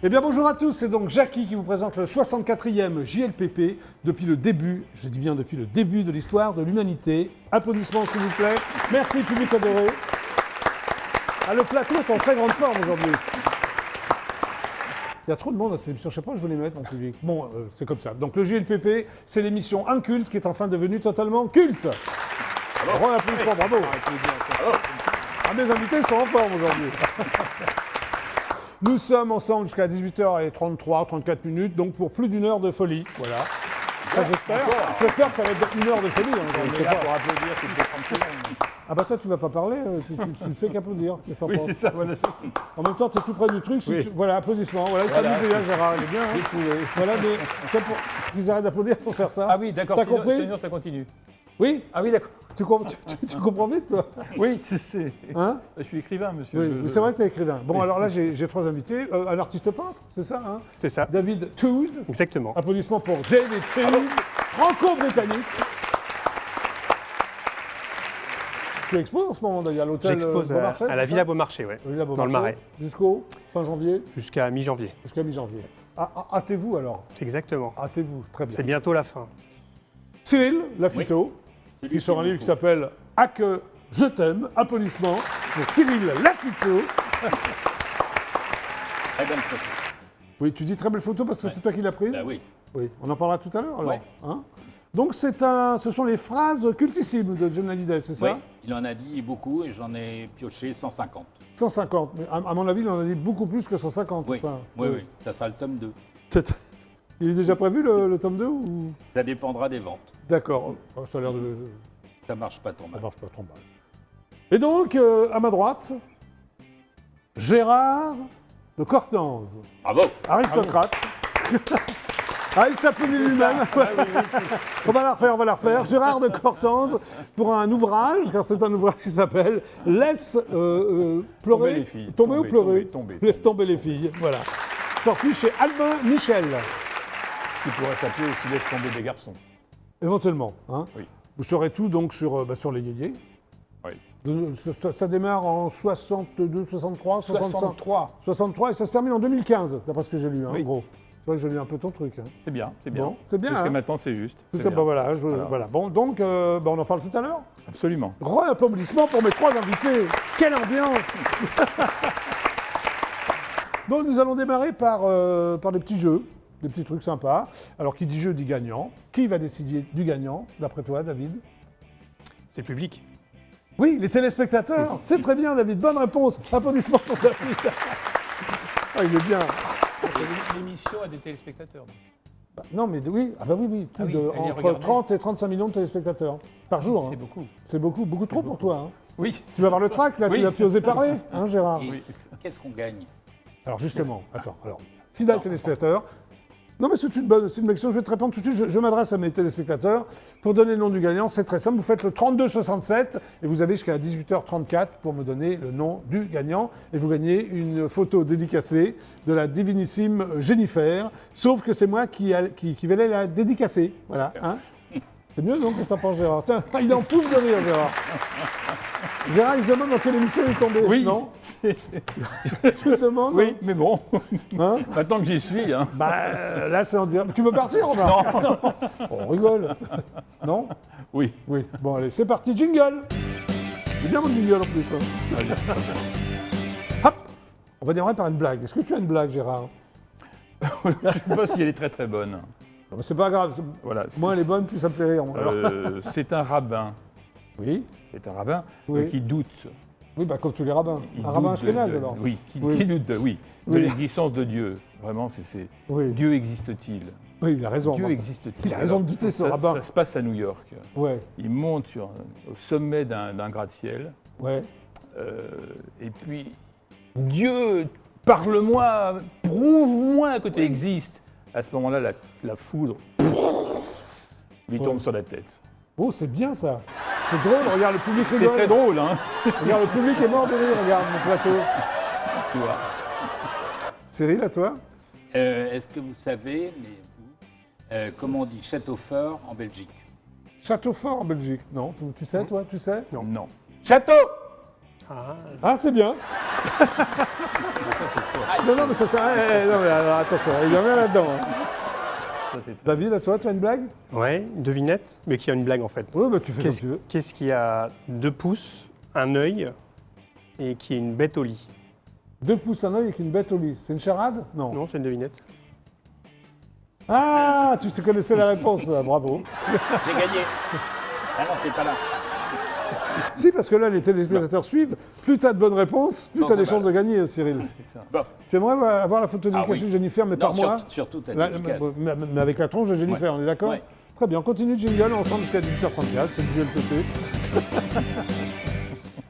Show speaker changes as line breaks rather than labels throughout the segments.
Eh bien bonjour à tous, c'est donc Jackie qui vous présente le 64e JLPP depuis le début, je dis bien depuis le début de l'histoire de l'humanité. Applaudissements s'il vous plaît. Merci public adoré. Ah, le plateau est en très grande forme aujourd'hui. Il y a trop de monde à cette émission, je ne sais pas où je vais les mettre mon public. Bon, c'est comme ça. Donc le JLPP, c'est l'émission inculte qui est enfin devenue totalement culte. Alors, applaudissements, bravo. Ah, mes invités sont en forme aujourd'hui. Nous sommes ensemble jusqu'à 18h33, 34 minutes, donc pour plus d'une heure de folie. Voilà. Enfin, j'espère que ça va être une heure de folie.
On est là pour applaudir toutes les 30 secondes.
Ah bah toi, tu vas pas parler, tu ne fais qu'applaudir. Qu'est-ce que t'en
Oui,
penses?
c'est ça. Voilà.
En même temps, tu es tout près du truc.
Oui.
Voilà, applaudissements. Voilà, il s'amuse déjà, Gérard, il est bien. Hein. Voilà, mais pour qu'ils arrêtent d'applaudir, il faut faire ça.
Ah oui, d'accord,
T'as compris?
sinon ça continue.
Oui.
Ah oui, d'accord.
Tu comprends vite, toi?
Oui, c'est...
Hein?
Je suis écrivain, monsieur.
Oui, c'est vrai que tu es écrivain. Bon,
Mais
alors là, j'ai trois invités. Un artiste peintre, c'est ça, hein?
C'est ça,
David Tooze.
exactement.
Applaudissements pour David Tooze, franco-britannique. Tu exposes en ce moment d'ailleurs à l'hôtel
J'expose
Beaumarchais,
à la
c'est
Villa
ça?
Beaumarchais, ouais,
Villa
dans le
Beaumarchais,
Marais,
jusqu'au fin janvier,
jusqu'à mi-janvier.
jusqu'à mi-janvier. Hâtez-vous alors,
C'est exactement.
hâtez-vous, très bien.
C'est bientôt la fin.
Cyril Lafito, qui sort un livre qui s'appelle « Ah que je t'aime », applaudissements pour Cyril Lafito.
Très bonne photo.
Oui, tu dis très belle photo parce que c'est toi qui l'as prise?
Bah oui.
Oui, on en parlera tout à l'heure alors.
Ouais.
Hein. Donc ce sont les phrases cultissimes de John Hallyday, c'est ça?
Oui, il en a dit beaucoup et j'en ai pioché 150.
150, mais à mon avis, il en a dit beaucoup plus que 150.
Oui,
enfin,
oui, oui, ça sera le tome 2.
Il est déjà prévu le tome 2 ou...
Ça dépendra des ventes.
D'accord, oh, ça a l'air de...
Ça marche pas trop
Ça
mal.
marche pas trop mal. Et donc, à ma droite, Gérard de Cortanze,
Bravo.
aristocrate. Ah, il s'applaudit lui-même. On va la refaire. Gérard de Cortanze pour un ouvrage, car c'est un ouvrage qui s'appelle « Laisse pleurer,
Tomber les filles.
tomber ou pleurer,
Tomber.
Laisse tomber les filles ». Voilà. Sorti chez Albin Michel,
Qui pourrait s'appeler aussi Laisse tomber des garçons.
éventuellement. Hein.
Oui.
Vous saurez tout donc sur les yéyés.
Oui.
Ça démarre en 62, 63, 65.
63.
63 et ça se termine en 2015, d'après ce que j'ai lu, hein,
Oui.
en gros. C'est vrai que j'ai lu un peu ton truc. Hein.
C'est bien, c'est bien.
Bon, c'est bien.
Jusqu'à
Hein.
maintenant, c'est juste.
Tout
C'est
ça,
bien.
bah voilà,
Voilà.
voilà. Bon, donc, on en parle tout à l'heure.
Absolument.
Applaudissements pour mes trois invités. Quelle ambiance. Donc, nous allons démarrer par des petits jeux, des petits trucs sympas. Alors, qui dit jeu dit gagnant. Qui va décider du gagnant, d'après toi, David?
C'est le public.
Oui, les téléspectateurs. C'est très bien, David. Bonne réponse. Applaudissements pour David. Ah, il est bien.
L'émission a des téléspectateurs.
Non, mais oui, oui,
Ah oui, elle est
entre
regardée.
30 et 35 millions de téléspectateurs par jour.
C'est
Hein.
beaucoup.
C'est beaucoup trop pour toi. Hein.
Oui.
Tu vas voir le track, là,
Oui,
tu vas
c'est
plus oser
ça.
parler, hein, Gérard.
Et qu'est-ce qu'on gagne?
Alors justement, attends, fidèle téléspectateur. Non, mais c'est une bonne question, je vais te répondre tout de suite. Je m'adresse à mes téléspectateurs. Pour donner le nom du gagnant, c'est très simple. Vous faites le 3267 et vous avez jusqu'à 18h34 pour me donner le nom du gagnant. Et vous gagnez une photo dédicacée de la divinissime Jennifer. Sauf que c'est moi qui vais aller la dédicacer. Voilà. Hein. C'est mieux, donc, que ça pense Gérard. Tiens, il en pouffe de rire, Gérard. Gérard, il se demande dans quelle émission il est tombé.
Oui.
Non. Tu me demandes?
Oui, mais bon.
Hein.
Maintenant que j'y suis, hein.
Bah, là, c'est en direct. Tu veux partir, Robert? Non. On rigole. Non?
Oui.
Oui. Bon, allez, c'est parti. Jingle. C'est bien mon jingle en plus. Hein. Hop. On va démarrer par une blague. Est-ce que tu as une blague, Gérard?
Je ne sais pas si elle est très très bonne.
Non, mais c'est pas grave.
Voilà.
Moins elle est bonne, plus ça me fait rire. Moi. Alors.
C'est un rabbin.
Oui.
C'est un rabbin
Oui.
qui doute.
Oui, bah, comme tous les rabbins.
Il
Un rabbin
doute
ashkénaze, alors.
Oui,
Oui.
qui doute de
Oui.
l'existence de Dieu. Vraiment,
Oui.
Dieu existe-t-il?
Oui, il a raison.
Dieu
Robert.
existe-t-il?
Il a raison de douter, ce rabbin.
Ça se passe à New York.
Ouais,
Il monte au sommet d'un gratte-ciel.
ouais.
Et puis, Dieu, parle-moi, prouve-moi que tu existes. À ce moment-là, la foudre lui tombe sur la tête.
Oh, c'est bien ça. C'est drôle, regarde le public
C'est
rigole.
très drôle, hein?
Regarde, le public est mort de rire, regarde mon plateau.
Tu vois.
Cyril, à toi?
Est-ce que vous savez, mais vous, comment on dit château fort en Belgique?
Château fort en Belgique. Non, tu sais, toi, tu sais?
Non.
Château!
Ah, c'est bien. Non, non, mais ça sert à rien. Non, mais alors, attention, il y en a là-dedans. Hein.
Ça, c'est très-
David, à toi, tu as une blague?
Ouais, une devinette, mais qui a une blague en fait.
Oui, bah, tu fais comme tu veux.
Qu'est-ce qui a 2 pouces, un œil et qui est une bête au lit?
2 pouces, un œil avec une bête au lit. C'est une charade? Non.
Non, c'est une devinette.
Ah, tu sais connaissais la réponse, là, bravo.
J'ai gagné. Ah non, c'est pas là.
Si, parce que là, les téléspectateurs suivent. Plus tu as de bonnes réponses, plus
Non,
tu as des
c'est
chances
mal.
de gagner, Cyril.
c'est ça.
Bon.
Tu aimerais avoir la photo
Ah
dédicacée
oui.
de Jennifer, mais
Non,
par moi?
surtout ta
Là,
dédicace.
mais avec la tronche de Jennifer, on est d'accord?
Ouais.
Très bien, on continue jingle ensemble jusqu'à 18h34, c'est le JLPP.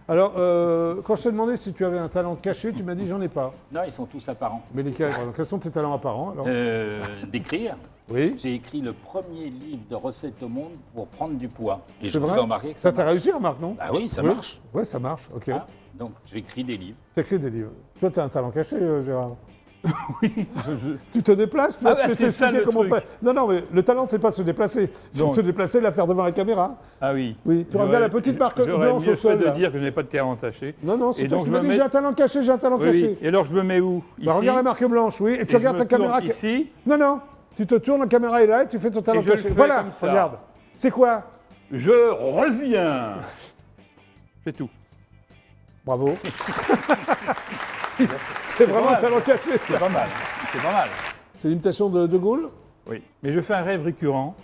Alors, quand je t'ai demandé si tu avais un talent caché, tu m'as dit j'en ai pas.
Non, ils sont tous apparents.
Mais lesquels, quels sont tes talents apparents alors?
D'écrire.
Oui,
J'ai écrit le premier livre de recettes au monde pour prendre du poids. Et je
c'est
vous
vrai.
fais remarquer que
Ça
ça
t'a
marche.
réussi, remarque, non?
Ah oui, ça
Oui.
marche.
Ouais, ça marche, ok.
Hein. Donc j'écris des livres.
T'écris des livres. Toi, t'as un talent caché, Gérard. Oui. Tu te déplaces,
Ah
là,
bah,
je vais
c'est ça,
t'expliquer
le
comment
truc.
faire. Non, non, mais le talent, c'est pas se déplacer. C'est
Donc.
se déplacer et la faire devant la caméra.
Ah oui.
Oui, tu regardes la petite marque
J'aurais
blanche
mieux
au sol,
fait de
là.
dire que je n'ai pas de talent caché.
Non, non, c'est
Et
toi
donc
qui
je
m'as
me
dit
mets-
j'ai un talent caché, j'ai un talent
Oui,
caché.
oui. Et alors je me mets où? Ici.
Bah, regarde la marque blanche, oui, et tu
Et
regardes
je
ta
me tourne
caméra.
ici.
Non, non, tu te tournes, la caméra est là et tu fais ton talent
Et je le
caché.
fais
Voilà,
comme ça.
regarde. C'est quoi?
Je reviens. C'est tout.
Bravo. C'est vraiment
pas
un
mal.
talent caché,
C'est
ça.
pas mal. C'est pas mal.
C'est l'imitation de Gaulle.
Oui. Mais je fais un rêve récurrent.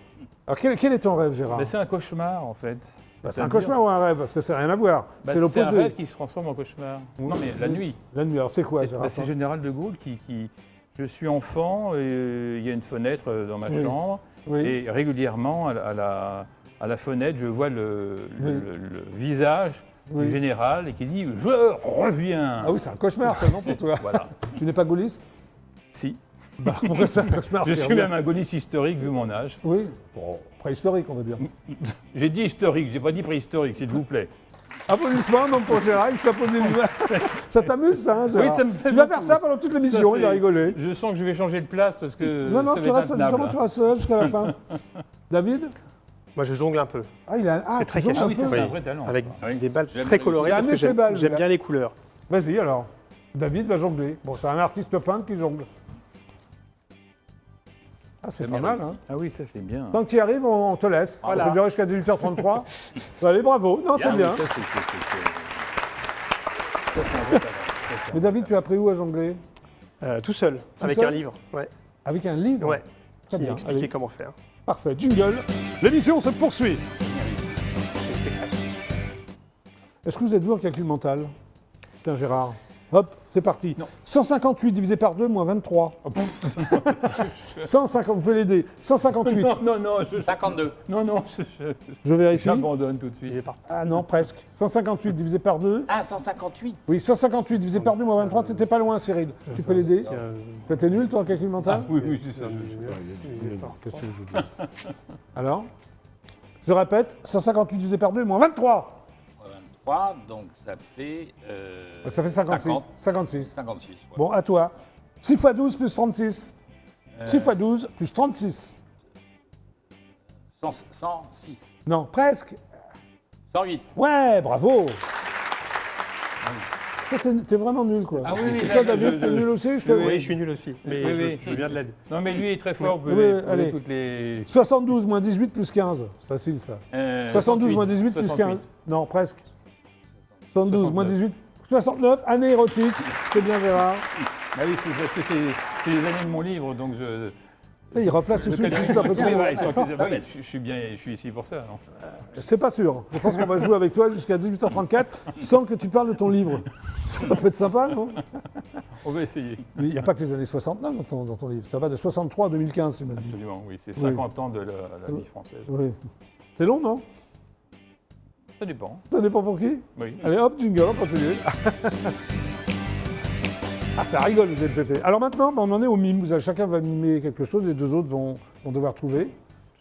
Alors, quel est ton rêve, Gérard?
Ben, c'est un cauchemar en fait.
Bah, c'est un cauchemar ou un rêve? Parce que ça n'a rien à voir.
Ben,
c'est
c'est un rêve
l'opposé.
qui se transforme en cauchemar.
Oui.
Non mais la nuit.
La nuit, alors c'est quoi,
C'est
Gérard?
c'est Général de Gaulle qui. Je suis enfant et il y a une fenêtre dans ma
Oui.
chambre.
Oui.
Et régulièrement, à la fenêtre, je vois le visage
Oui.
du général et qui dit « Je reviens
Ah oui, c'est un cauchemar, ça, non, pour toi? »
Voilà.
Tu n'es pas gaulliste?
Si.
Bah, pourquoi c'est un cauchemar?
Je
c'est
suis
reviens.
même un gaulliste historique vu mon âge.
Oui, bon, préhistorique, on va dire.
J'ai dit historique, j'ai pas dit préhistorique, s'il vous plaît.
Applaudissements, non, pour Gérard, il s'applaudit lui-même. Ça t'amuse, ça, hein, Gérard?
Oui, ça me plaît
Il va
beaucoup.
faire ça pendant toute l'émission,
Ça,
il va
c'est-
rigoler.
Je sens que je vais changer de place parce que
Non, non,
ça
tu
va
restes,
être intenable.
justement, tu restes là jusqu'à la fin. David?
Moi, je jongle un peu,
Ah, il a. Ah,
C'est
tu
très
jongles
caché.
un
Ah oui,
peu.
ça c'est un
Oui.
vrai talent.
avec
Ah oui.
des balles
J'aime
très
réussir.
colorées
Il a
parce que
amené ses balles,
j'aime
lui,
bien les couleurs.
Vas-y, alors. David va jongler. Bon, c'est un artiste peintre qui jongle. Ah, c'est
J'aime
pas
bien
mal,
réussi.
hein.
Ah oui, ça c'est bien.
Tant que tu y arrives, on te laisse.
Voilà.
Ça peut durer jusqu'à 18h33. Allez, bravo. Non, c'est bien.
Ça, c'est-
Mais David, tu as appris où à jongler?
Tout seul, avec
seul
un livre. Ouais,
Avec un livre?
ouais.
Très
Qui
bien.
expliquait
Allez.
comment faire.
Parfait. Jingle. L'émission se poursuit. Est-ce que vous êtes doué en calcul mental? Tiens, Gérard. Hop, c'est parti.
Non.
158 divisé par 2 moins 23. 150, vous pouvez l'aider. 158.
Non, non, non,
52.
non, non,
Je vérifie.
j'abandonne tout de suite.
Ah non, presque. 158 divisé par 2.
Ah, 158.
Oui, 158 divisé par 2 moins 23, t'étais pas loin, Cyril. Tu peux l'aider? Toi, t'es nul, toi, en calcul mental?
Oui, oui, c'est ça.
Qu'est-ce que je vous dis? Alors? Je répète, 158 divisé par 2 moins 23.
23, donc ça fait.
Ça fait 56.
50.
56.
56. ouais.
Bon, à toi. 6 x 12 plus 36. 6 x 12 plus 36.
106.
Non, presque.
108.
Ouais, bravo. Toi, t'es vraiment nul, quoi.
Ah oui, oui,
Et
là,
toi,
là,
David, t'es nul aussi, je te
oui,
Oui, je suis nul aussi, mais
Oui,
je,
oui.
je viens de l'aide.
Non, mais lui est très fort. Vous
Oui,
pouvez
oui,
poser
allez.
toutes les.
72 moins 18 plus 15. C'est facile, ça. 72 moins 18 plus 15. Non, presque. 72 moins 18. 69, année érotique. C'est bien, Gérard.
Ah oui, c'est parce que c'est les années de mon livre, donc je.
Et il replace tout de suite. tout un peu
Oui,
trop.
voilà, oui, je suis bien, je suis ici pour ça. Non
C'est pas sûr. Je pense qu'on va jouer avec toi jusqu'à 18h34 sans que tu parles de ton livre. Ça peut être sympa, non?
On va essayer.
Mais il n'y a pas que les années 69 dans ton livre. Ça va de 63 à 2015, tu m'as dit.
Absolument, oui. C'est 50 ans de la vie française.
Oui. C'est long, non?
Ça dépend.
Ça dépend pour qui?
Oui.
Allez, hop, jingle, on continue. Ah, ça rigole, vous LPP. Alors maintenant, on en est au mime. Chacun va mimer quelque chose, les deux autres vont devoir trouver.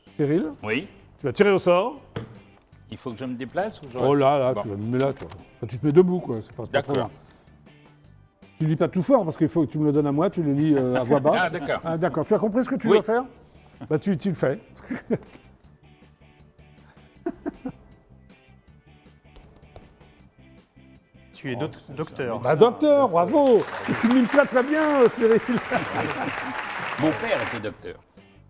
Cyril,
Oui.
tu vas tirer au sort.
Il faut que je me déplace ou je
Oh
reste
là,
Bon.
tu vas mimer là, toi. Enfin, tu te mets debout, quoi. C'est pas trop
D'accord.
grave. Tu lis pas tout fort, parce qu'il faut que tu me le donnes à moi, tu le lis à voix basse.
Ah, d'accord.
Ah, d'accord. Tu as compris ce que tu
Oui.
dois faire? Bah, tu le fais.
Tu es docteur.
Bah, docteur, bravo. Tu mimes très bien, Cyril.
Mon père était docteur.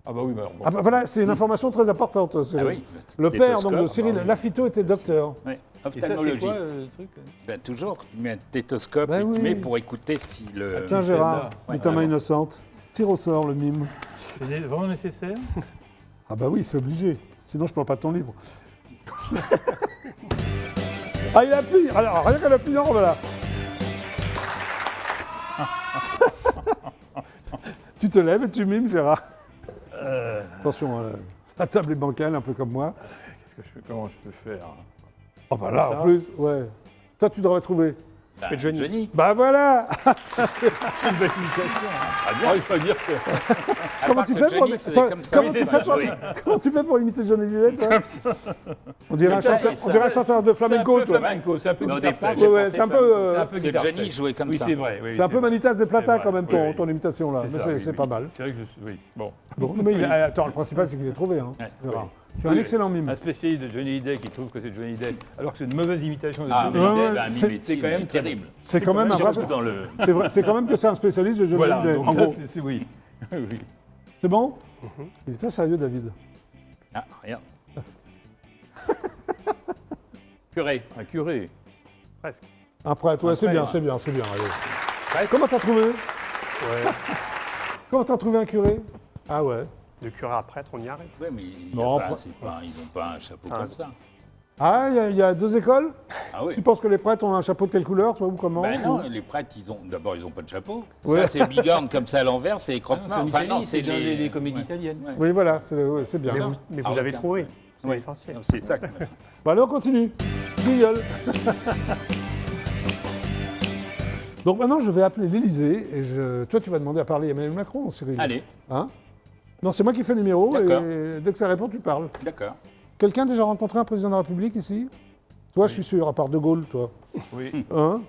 Ah bah oui, bah, alors, bon.
Ah bah voilà, c'est une information très importante, Cyril.
Ah oui.
Le père donc, de
Stéthoscope,
Cyril
oui.
Lafito était docteur.
Oui,
Et ça, c'est
ophtalmologiste.
quoi le truc
Ben, toujours, tu mets un stéthoscope
Ben
et tu
oui.
mets pour écouter si le.
Tiens,
fais
Gérard,
ça.
du
Ouais,
ta main
ouais.
innocente. Tire au sort, le mime.
C'est vraiment nécessaire?
Ah bah oui, c'est obligé. Sinon, je ne parle pas de ton livre. Ah, il appuie. Alors, rien qu'en appuyant, voilà. Tu te lèves et tu mimes, Gérard. Attention, la table est bancale, un peu comme moi.
Qu'est-ce que je fais? Comment je peux faire?
Oh bah là,
Ça.
en plus, ouais. Toi, tu devrais trouver.
Ben,
fais Johnny.
Bah voilà.
C'est une belle imitation. Ah bien, il faut dire que...
Comment tu fais pour...
Johnny, c'est
Toi,
comme ça.
comment
Oui,
tu
c'est
fais pour...
joué.
Comment tu fais pour imiter Johnny Hallyday, toi On dirait un
ça,
chanteur,
et ça,
on dirait un chanteur de flamenco,
C'est un peu
toi.
flamenco, c'est un peu
Mais au
guitare
départ,
sèche.
j'ai
Ouais,
pensé
c'est un peu,
flamenco.
C'est un peu
C'est
guitare
Johnny
sèche.
jouait comme
Oui,
ça.
c'est vrai. oui,
C'est un peu Manitas de Plata
vrai,
quand même,
oui, oui.
ton imitation là.
C'est
Mais
ça, oui,
c'est
oui.
pas mal.
C'est vrai que je suis... Oui, bon.
Bon, mais attends, le principal c'est qu'il est trouvé. Hein,
Ouais.
Gérard. Tu as un
Oui.
excellent mime.
Un spécialiste de Johnny Hallyday qui trouve que c'est Johnny Hallyday, alors que c'est une mauvaise imitation de
Ah,
Johnny
mais
Hallyday.
ouais,
ben,
c'est-
mimétique,
quand même
c'est terrible.
C'est quand même un
Surtout
vrai-
dans le.
C'est vrai, c'est quand même que c'est un spécialiste de Johnny
Voilà,
Hallyday,
donc
en
là,
gros.
c'est oui. Oui.
C'est bon Il est très sérieux, David.
Ah, regarde. Curé.
Un curé.
Presque.
Un prêtre, ouais, c'est
prêtre,
bien,
ouais.
c'est bien, c'est bien. Allez. Comment t'as trouvé
Ouais.
Comment t'as trouvé un curé Ah ouais.
De curé à prêtre, on y arrive.
Oui, mais il y a
Non,
pas-
après-
c'est pas- ils n'ont pas un chapeau
Ah,
comme ça.
Ah, il y a deux écoles
Ah oui.
Tu penses que les prêtres ont un chapeau de quelle couleur, toi, ou comment
Ben non,
ou-
les prêtres, d'abord, ils n'ont pas de chapeau.
Ouais.
Ça, c'est bigorne comme ça à l'envers, c'est les
Non,
croque-morts.
c'est en
Enfin,
Italie,
non,
c'est dans les comédies
ouais.
italiennes.
Ouais.
Oui, voilà, c'est bien.
Mais
Ah,
vous avez
aucun.
trouvé. C'est
Oui.
l'essentiel.
Non, c'est ça.
Bon, allez, on continue. Guignol. Donc maintenant, je vais appeler l'Élysée et toi, tu vas demander à parler à Emmanuel Macron, Cyril.
Allez,
Hein Non, c'est moi qui fais le numéro
D'accord.
et dès que ça répond, tu parles.
d'accord.
Quelqu'un a déjà rencontré un président de la République ici Toi, je suis sûr, à part De Gaulle, toi.
Oui.
Hein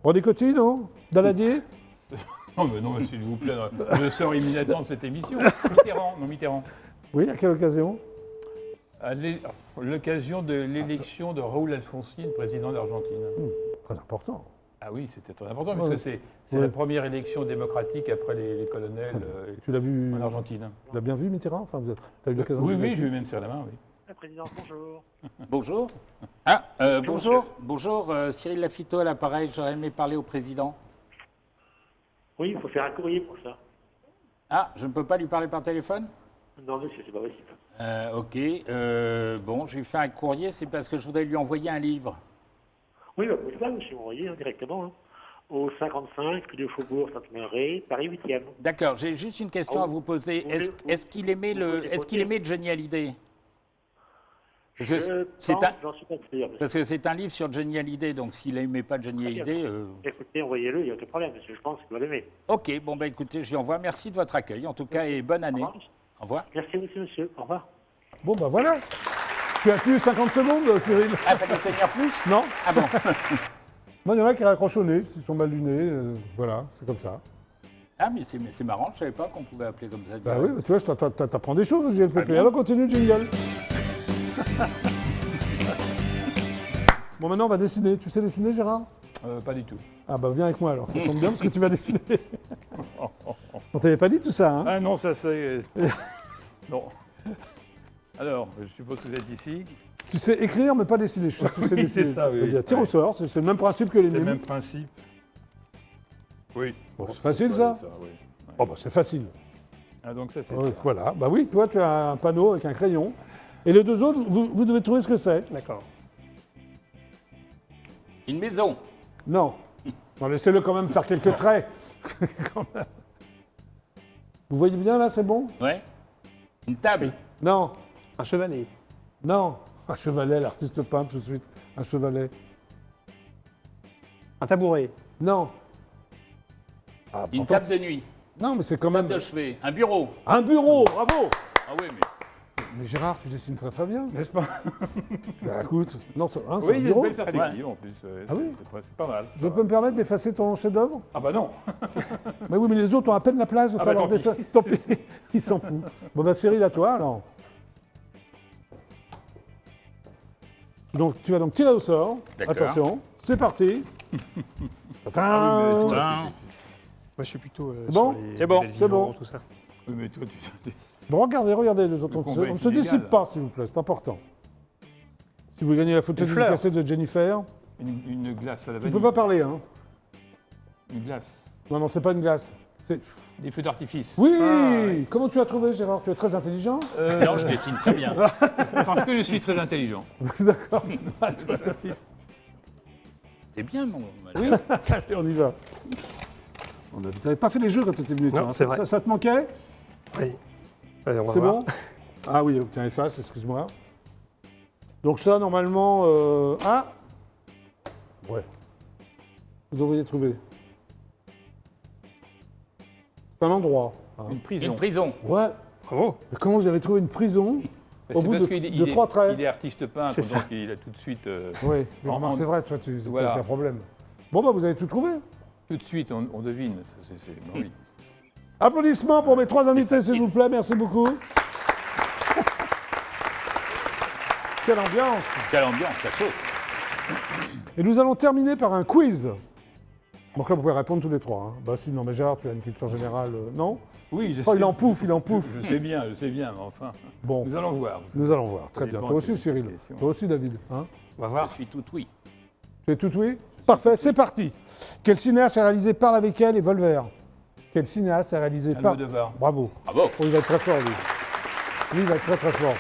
René Coty, non Daladier
Non, mais non, s'il vous plaît, je sors immédiatement de cette émission. Mitterrand, non, Mitterrand.
Oui, à quelle occasion
À l'occasion de l'élection de Raoul Alfonsine, président d'Argentine.
Très important.
Ah oui, c'était très important, parce
Ouais.
que c'est
Ouais.
la première élection démocratique après les colonels
Tu l'as vu
en Argentine.
Tu l'as bien vu, Mitterrand Enfin, tu as eu l'occasion
Oui,
de
oui, je vais même serrer la main, oui.
La présidente, bonjour.
Bonjour. Ah, bonjour. Bonjour, Cyril Lafito à l'appareil. J'aurais aimé parler au président.
Oui, il faut faire un courrier pour ça.
Ah, je ne peux pas lui parler par téléphone
Non, monsieur, c'est pas possible.
Ok. Bon, je lui fais un courrier, c'est parce que je voudrais lui envoyer un livre.
Oui, bah, vous pouvez pas, monsieur, m'envoyer directement. Hein. Au 55, rue du Faubourg Sainte-Mérée, Paris 8e.
D'accord, j'ai juste une question
Ah,
à vous poser.
vous
Est-ce
voulez-
est-ce qu'il aimait,
vous
le,
voulez
est-ce qu'il
voter
aimait Johnny Hallyday Parce
Je
que c'est
pense,
un,
j'en suis pas sûr. monsieur.
parce que c'est un livre sur Johnny Hallyday, donc s'il n'aimait pas Johnny
Très bien.
Hallyday...
Écoutez, envoyez-le, il n'y a aucun problème, monsieur. Je pense qu'il va l'aimer.
Ok, bon, bah écoutez, je lui envoie. Merci de votre accueil, en tout cas, et bonne
Au
année.
revoir.
Au revoir.
Merci, monsieur. Au revoir.
Bon, bah voilà. Tu as tenu 50 secondes, Cyril
Ah, fallait tenir plus
Non
Ah bon
Non, il y en a qui raccrochent au nez, s'ils sont mal lunés. Voilà, c'est comme ça.
Ah, mais c'est marrant, je ne savais pas qu'on pouvait appeler comme ça.
Bah oui, tu vois, t'apprends des choses au GLPP.
bien.
Alors continue, jingle. Bon, maintenant, on va dessiner. Tu sais dessiner, Gérard
Pas du tout.
Ah bah viens avec moi alors, ça tombe bien parce que tu vas dessiner. On t'avait pas dit tout ça, hein
Ah non, ça c'est... non. Alors, je suppose que vous êtes ici.
Tu sais écrire mais pas dessiner, je suis sûr que tu sais
Oui,
dessiner.
c'est ça, oui.
Vas-y, tire au
Ouais.
sort, c'est le même principe que les
C'est le
mimes.
même principe. Oui.
Bon, c'est facile ça
oui.
Oh bah c'est facile.
Ah, donc ça c'est
Ouais,
ça.
voilà, bah oui, toi tu as un panneau avec un crayon. Et les deux autres, vous devez trouver ce que c'est.
D'accord.
Une maison.
Non. Non, laissez-le quand même faire quelques traits. Quand même. Vous voyez bien là, c'est bon
Ouais. Une table.
Non,
Un chevalet.
non. Un chevalet, l'artiste peintre tout de suite. Un chevalet.
Un tabouret.
Non. Ah,
Une
pourtant,
table de nuit.
non, mais c'est quand
Table
même...
de chevet. Un bureau.
Un bureau, bravo.
Ah oui, mais...
Mais Gérard, tu dessines très très bien.
N'est-ce pas?
Bah écoute, non, c'est un
Oui, il y a une
bureau.
belle perspective en plus.
Ah oui
C'est pas mal.
Je peux me permettre d'effacer ton chef-d'œuvre?
Ah bah non.
Mais oui, mais les autres ont à peine la place de
Ah
faire
bah
leur
tant
dessin.
pis.
Tant pis, ils s'en foutent. Bon bah Cyril, à toi alors. Donc tu vas donc tirer au sort.
D'accord.
Attention, c'est parti. Tadam.
Ah,
Moi, je suis plutôt
C'est bon
sur les
C'est bon,
modèles
c'est bon.
vivants, tout ça.
Oui, mais toi,
Bon, regardez les autres.
Le
On
combat
ne
est
se
illégal.
dissipe pas, s'il vous plaît, c'est important. Si vous gagnez la photo
Une fleur.
dédicacée de Jennifer,
une glace à la
tu
vanille.
ne peux pas parler, hein.
Une glace.
Non, c'est pas une glace. C'est...
Des feux d'artifice.
Oui.
Ah,
Comment tu as trouvé, Gérard? Tu es très intelligent.
non, je dessine très bien.
Parce que je suis très intelligent.
D'accord.
C'est bien, mon
Oui. Allez, on y va. Tu n'avais pas fait les jeux quand tu étais venu, toi,
Non,
hein.
c'est vrai.
Ça te manquait?
Oui. Allez, on va
C'est
voir.
bon? Ah oui, tiens, efface, excuse-moi. Donc ça, normalement... Ah! Ouais. Vous devriez trouver. C'est un endroit. hein.
Une prison.
Une prison.
Ouais.
Bravo.
Mais comment vous avez trouvé une prison
C'est
au bout
parce
de,
qu'il est-
de
il
trois
est,
traits?
il est artiste peintre,
C'est ça.
donc il a tout de suite...
Oui, mais
En-
remarque,
en-
c'est vrai, toi, tu
Voilà.
as un problème. Bon, bah, vous avez tout trouvé.
Tout de suite, on devine. Bah oui.
Applaudissements pour mes trois invités, s'il
facile.
vous plaît. Merci beaucoup. Quelle ambiance!
Quelle ambiance, ça chauffe.
Et nous allons terminer par un quiz. Donc là, vous pouvez répondre tous les trois. hein. Bah si, non, mais Gérard, tu as une culture générale, non?
Oui, je
Oh,
sais.
il en pouffe, il en pouffe.
Je sais bien, mais enfin.
Bon,
Nous allons voir.
nous allons voir. Très
Ça
bien.
dépend
Toi aussi,
des
Cyril.
questions.
Toi aussi, David. hein
On va
Je
voir.
suis tout oui.
Tu es tout oui? Parfait, c'est parti. Quel cinéaste a réalisé Parle avec elle et Volver? Quel cinéaste a réalisé Parle...
Almodovar.
Bravo.
Bravo.
Oh, il va être très fort, lui. Lui, il va être très très fort.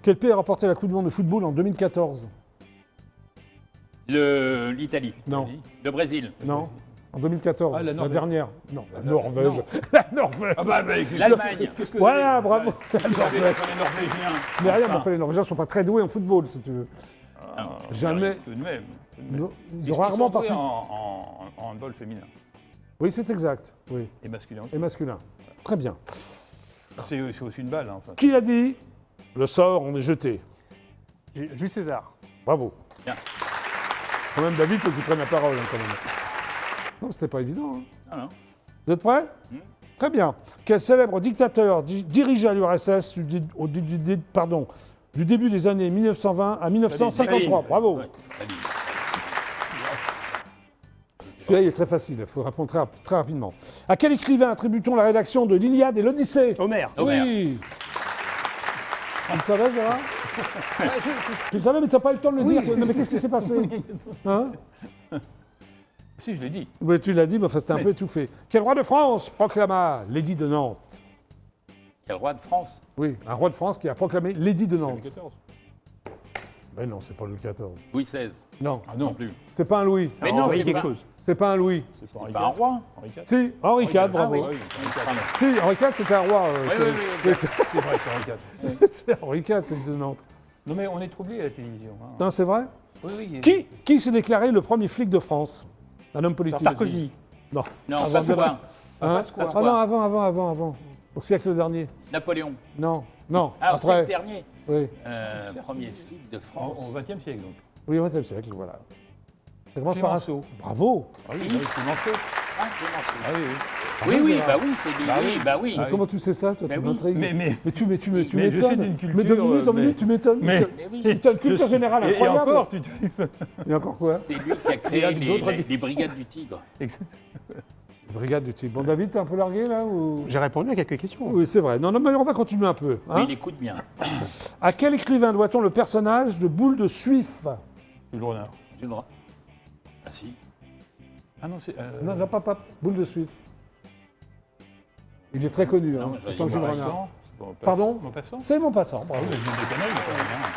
Quel pays a remporté la Coupe du Monde de football en 2014?
L'Italie.
Non,
Le Brésil.
non. En 2014,
Ah, la
la
Norvège.
dernière. Non, la
La-
Norvège.
non.
La Norvège.
Ah bah,
L'Allemagne.
qu'est-ce que
Voilà, bravo.
Vous avez les Norvégiens.
Mais rien, mais enfin, les Norvégiens ne sont pas très doués en football, si tu veux.
Ah,
Jamais.
Tout de même.
Ils ont rarement
sont doués
parti.
en handball féminin
Oui, c'est exact. Oui.
et masculin aussi.
Et masculin. Très bien.
C'est aussi une balle, hein, enfin.
Qui l'a dit? Le sort, on est jeté.
Jules César.
Bravo.
Bien.
Quand même, David, faut qu'il prenne la parole, hein, quand même. Non, c'était pas évident. hein.
Ah, non.
Vous êtes prêts? Très bien. Quel célèbre dictateur dirigea l'URSS du début des années 1920 à 1953?
Staline.
Bravo.
Ouais, Staline.
Celui-là, il est très facile. Il faut répondre très rapidement. À quel écrivain attribue-t-on la rédaction de l'Iliade et l'Odyssée?
Homère.
Homère.
Oui. Tu le savais, Gérard? Tu le savais, mais tu n'as pas eu le temps de le dire. Non, mais qu'est-ce qui s'est passé? Hein?
Si, je l'ai dit.
Oui, tu l'as dit, mais enfin, c'était un peu étouffé. Quel roi de France proclama l'édit de Nantes?
Quel roi de France?
Oui, un roi de France qui a proclamé l'édit de Nantes.
Louis XIV.
Mais non, c'est pas Louis XIV.
Louis XVI.
Non,
Ah
Non
non,
plus.
c'est pas un Louis.
Mais
Alors,
non,
envoyez
c'est
quelque
pas,
chose.
C'est pas un Louis.
c'est pas Henri
pas un
IV.
roi.
Henri IV.
Si, Henri IV, bravo.
Ah oui, Henri IV. Pardon.
Si, Henri IV, c'était un roi.
Oui, oui, oui.
c'est-
C'est vrai, c'est Henri IV.
c'est Henri IV, l'édit de Nantes.
Non mais on est troublé à la télévision. hein.
Non, c'est vrai?
Oui, oui.
Qui s'est déclaré le premier flic de France? Un homme politique.
Sarkozy.
Non.
Non,
Avant
pas
de-
quoi.
Hein?
Pasqua.
Ah non, avant. Au siècle dernier.
Napoléon.
Non,
Ah, au
après.
siècle dernier.
Oui,
Premier flic de France.
Au XXe siècle donc.
oui, au XXe siècle, voilà. Ça commence par un...
Clémenceau.
Bravo.
Ah oui, Clémenceau.
Ah, Clémenceau.
Ah oui, oui.
Oui, oui,
Gérard.
bah oui, c'est lui.
Bah
oui,
oui.
bah oui.
Ah oui.
Comment tu sais ça, toi?
Mais
Tu
oui.
m'intrigues.
Mais
tu
Mais je
m'étonnes.
sais d'une culture,
Mais 2 minutes en
mais-
minute, tu m'étonnes.
mais-
Mais oui.
Tu as une culture générale
et
incroyable.
encore, tu te
Et encore quoi?
C'est lui qui a
Il y
créé
a d'autres
les brigades du Tigre.
Exact.
Brigade du type. Bon, David, t'es un peu largué, là ou...
J'ai répondu à quelques questions.
Oui, c'est vrai. Non, mais on va continuer un peu. hein.
Oui, il écoute bien.
À quel écrivain doit-on le personnage de Boule de Suif?
Jules Renard.
J'ai le droit. Ah si.
Ah non, c'est...
Non, non, pas Boule de Suif. Il est très connu,
Non,
hein.
j'allais
Autant que
dire
Jules
Maupassant.
Renard.
Bon,
Pardon?
Maupassant.
C'est mon passant, bravo.
Oui, je me déconne, quand même, hein.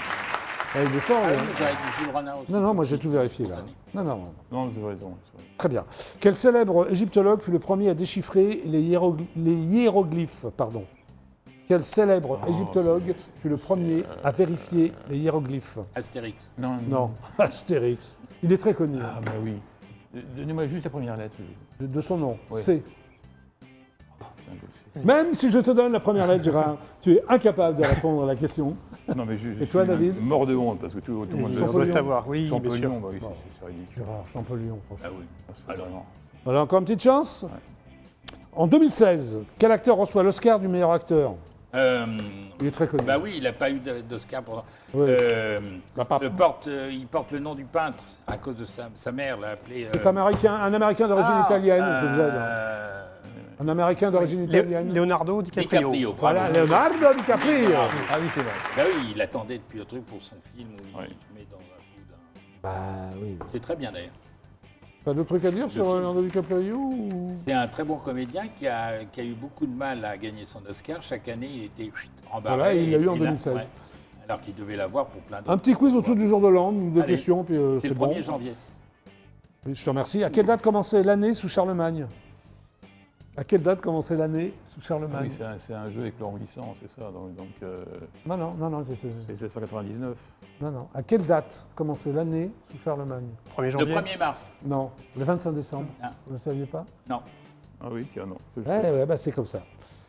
Ah, il est fort,
Ah
lui,
oui,
hein.
j'aurais dit Jules Renard aussi.
Non, moi j'ai tout vérifié là.
Spontané.
Non.
Non, vous avez raison.
Très bien. Quel célèbre égyptologue fut le premier à déchiffrer les hiéroglyphes? Pardon. Quel célèbre égyptologue fut le premier à vérifier les hiéroglyphes?
Astérix.
Non, Astérix. Il est très connu,
Ah
hein,
bah oui. Donnez-moi juste la première lettre.
de son nom.
Ouais.
C.
Putain, je le sais.
Même si je te donne la première lettre, Gérard, tu es incapable de répondre à la question.
Non, mais je
Et toi,
suis
David?
mort de honte parce que tout le monde
On
le
Champollion.
doit savoir, oui, bien sûr.
Champollion, bah oui, c'est ridicule.
Gérard Champollion, franchement.
Ah oui.
C'est vraiment-
Voilà, encore une petite chance. En 2016, quel acteur reçoit l'Oscar du meilleur acteur? Il est très connu.
Bah oui, il n'a pas eu d'Oscar pour.
Ouais. Bah, pas-
Il porte le nom du peintre à cause de sa mère l'a appelé.
C'est un Américain d'origine italienne, je vous aide. Un Américain d'origine italienne.
Leonardo DiCaprio.
DiCaprio.
Voilà,
bravo.
Leonardo DiCaprio.
Ah oui, c'est vrai.
Bah oui, il attendait depuis un truc pour son film où il
Ouais.
te met dans un bout d'un.
Bah oui.
C'est très bien d'ailleurs.
T'as d'autres trucs à dire sur
film.
Leonardo DiCaprio ou...
C'est un très bon comédien qui a eu beaucoup de mal à gagner son Oscar. Chaque année, il était embarré.
Voilà, il l'a eu en
Et
2016.
ouais. Alors qu'il devait l'avoir pour plein d'autres.
Un petit quiz autour du jour de l'an, deux
Allez.
questions, puis
C'est le
bon.
1er janvier.
Oui, je te remercie. À quelle date commençait l'année sous Charlemagne? À quelle date commençait l'année sous
Ah
Charlemagne?
oui, c'est un jeu avec Laurent Glissant, c'est ça. Donc,
Non,
c'est 1799.
non. À quelle date commençait l'année sous Charlemagne?
1er
Le
janvier.
1er mars.
Non, le 25 décembre.
Ah.
Vous ne saviez pas?
Non.
Ah oui, tiens, non.
Ouais, bah, c'est comme ça.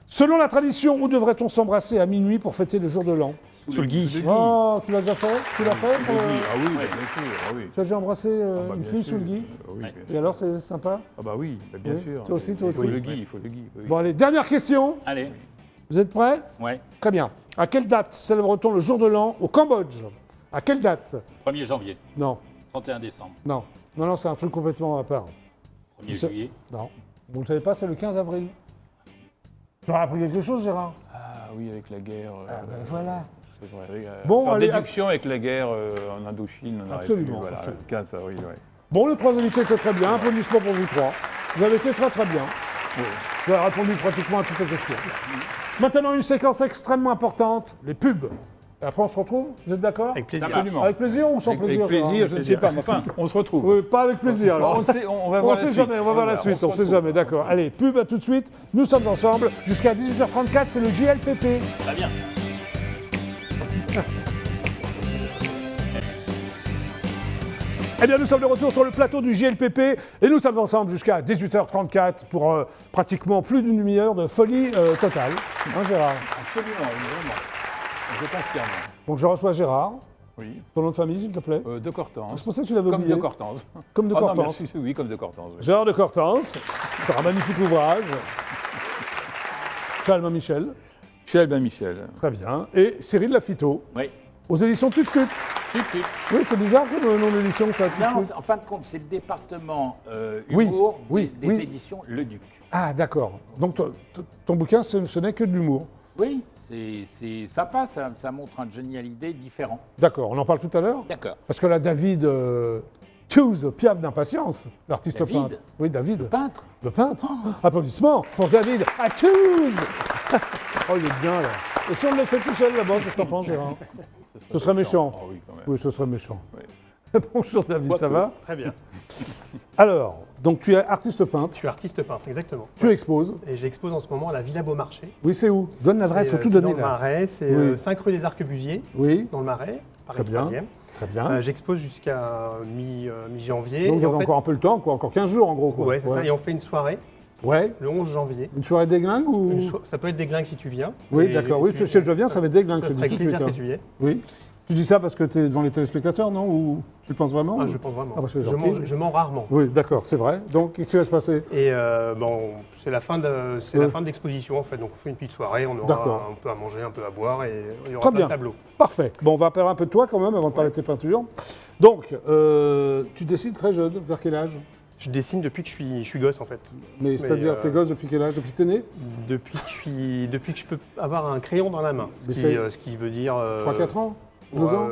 Selon la tradition, où devrait-on s'embrasser à minuit pour fêter le jour de l'an?
Sous le gui.
Oh, tu l'as déjà fait? Tu l'as fait?
Ah oui, bien sûr. Ah oui.
Tu as déjà embrassé
Ah bah,
une
bien
fille
sûr.
sous le gui?
Oui,
Ouais.
bien
Et
sûr.
alors, c'est sympa?
Ah bah oui, bah, bien
Oui.
sûr.
Toi aussi, toi
Il faut
aussi.
le gui, il faut le gui. Oui.
Bon, allez, dernière question.
Allez.
Vous êtes prêts?
Ouais.
Très bien. À quelle date célèbre-t-on le jour de l'an au Cambodge? À quelle date?
1er janvier.
Non,
31 décembre.
non. Non, c'est un truc complètement à part.
1er
Ça-
juillet.
Non. Vous ne savez pas, c'est le 15 avril. Tu auras appris quelque chose, Gérard?
Ah oui, avec la guerre.
Voilà.
C'est vrai. Avec,
Bon,
par
allez,
déduction avec la guerre en Indochine, on aurait
Absolument,
pu, voilà,
absolument.
15 avril, ouais.
Bon, les trois invités étaient très bien. Applaudissements pour vous trois. Vous avez été très très bien. Vous avez répondu pratiquement à toutes les questions. Maintenant, une séquence extrêmement importante, les pubs. Et après, on se retrouve? Vous êtes d'accord?
Avec plaisir.
Absolument.
Avec plaisir ou sans
Avec
plaisir?
plaisir,
Gérard
je ne sais pas, mais enfin, on se retrouve.
Oui, pas avec plaisir. Alors.
On va
On
voir
ne
la
sait
suite.
jamais, on va voir la suite, on ne sait jamais, d'accord. Allez, pub à tout de suite. Nous sommes ensemble jusqu'à 18h34, c'est le JLPP.
Très bien.
Eh bien, nous sommes de retour sur le plateau du JLPP et nous sommes ensemble jusqu'à 18h34 pour pratiquement plus d'une demi-heure de folie totale. Hein, Gérard?
Absolument, vraiment. Je confirme.
Donc, je reçois Gérard.
Oui.
Ton nom de famille, s'il te plaît?
De Cortance.
Je pensais que tu l'avais
Comme
oublié.
de Cortance.
Comme de
Oh non,
Cortance.
merci, oui, comme de Cortance. Oui.
Gérard de Cortance. C'est un magnifique ouvrage. Charles Michel.
Michel, ben Michel.
Très bien. Et Cyril Lafito,
Oui.
aux éditions Tut Tut.
Tut.
Oui, c'est bizarre comme nom d'édition, ça. Tut
Non,
Tut.
en fin de compte, c'est le département
Oui,
humour
oui,
des
oui.
éditions Le Duc.
Ah, d'accord. Donc, ton bouquin, ce n'est que de l'humour.
Oui, c'est sympa, ça montre un Johnny Hallyday différent.
D'accord, on en parle tout à l'heure?
D'accord.
Parce que là, David Choose, Piaf d'impatience, l'artiste
David
peintre. Oui, David,
Peintre.
le peintre. Applaudissements pour David Choose. Oh, il est bien, là. Et si on le laissait tout seul là-bas, qu'est-ce que t'en penses, Gérard? Ce serait méchant.
Ah oui, quand même.
Oui, ce serait méchant.
Oui.
Bonjour, David, ça
Quoique.
va?
Très bien.
Alors, donc tu es artiste peintre,
Je suis artiste peintre, exactement.
tu exposes.
Et j'expose en ce moment à la Villa Beaumarchais.
Oui, c'est où? Donne l'adresse, faut tout
C'est dans
donner
le
là.
Marais, c'est
Oui.
5 rue des Arquebusiers,
Oui,
dans le Marais, Paris
Très bien.
3e.
très bien.
J'expose jusqu'à mi-janvier.
Donc vous
Et
avez
en fait-
encore un peu le temps, quoi. Encore 15 jours en gros. Quoi.
Ouais, c'est ça. Et on fait une soirée
Ouais.
le 11 janvier.
Une soirée déglingue ou...
Ça peut être des glingues si tu viens.
Oui,
Et
d'accord. Oui,
tu-
si je viens, ça va être déglingue,
Ça
je te
serait
dis
avec
tout de
plaisir
suite.
que
hein.
tu y es.
Oui. Tu dis ça parce que tu es devant les téléspectateurs, non? Ou tu le penses vraiment?
Ah,
ou-
je pense vraiment.
Ah, bah, c'est
je,
gentil.
mens rarement.
Oui, d'accord, c'est vrai. Donc, qu'est-ce qui va se passer?
Et bon, c'est la fin de
Ouais.
la fin de l'exposition en fait. Donc on fait une petite soirée, on aura
D'accord.
un peu à manger, un peu à boire et il y aura
Très
plein
bien.
de tableaux.
Parfait. Bon, on va parler un peu de toi quand même avant de parler de tes peintures. Donc, tu dessines très jeune. Vers quel âge?
Je dessine depuis que je suis gosse en fait.
Mais c'est-à-dire, t'es gosse depuis quel âge? Depuis que t'es né?
Depuis que je peux avoir un crayon dans la main.
Mais c'est-
Ce qui veut dire
3-4 ans? 12 ans?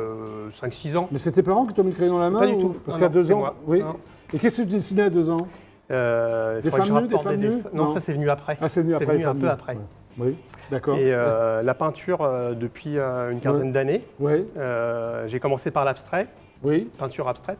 5-6 ans.
Mais c'est tes parents qui t'ont mis le crayon dans la main?
Pas du
ou-
tout.
Parce
Non,
qu'à
non,
2
c'est
ans,
moi.
oui.
Non.
Et qu'est-ce que tu dessinais à 2 ans?
Il faudrait que je
femmes nues, des
rapporte
femmes nues
dessins. Non,
Non.
ça c'est venu après.
Ah, c'est venu après.
C'est venu
les
un
femmes
peu
nues.
après.
Ouais. Oui, d'accord.
Et la peinture depuis une quinzaine d'années.
Oui,
J'ai commencé par l'abstrait,
oui.
peinture abstraite.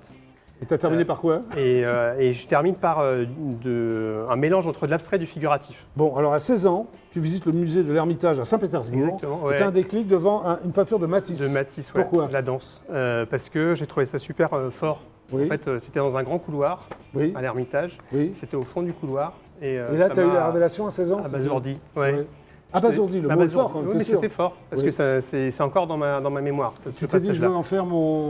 Et t'as terminé par quoi?
Et je termine par un mélange entre de l'abstrait et du figuratif.
Bon, alors à 16 ans, tu visites le musée de l'Ermitage à Saint-Pétersbourg.
Exactement, ouais.
Et t'as un déclic devant une peinture de Matisse.
De Matisse, ouais,
Pourquoi?
la danse. Parce que j'ai trouvé ça super fort.
Oui,
En fait, c'était dans un grand couloir
oui,
à l'Ermitage.
oui.
C'était au fond du couloir. Et
Et là,
ça
tu as eu
m'a
la révélation à 16 ans?
abasourdi.
Ouais.
Ouais.
Abasourdi, le mot est fort quand même,
Oui,
t'es
mais
sûr.
c'était fort. Parce
Oui.
que c'est encore dans ma mémoire, ce
Tu t'es dit, je
passage-là.
vais en faire mon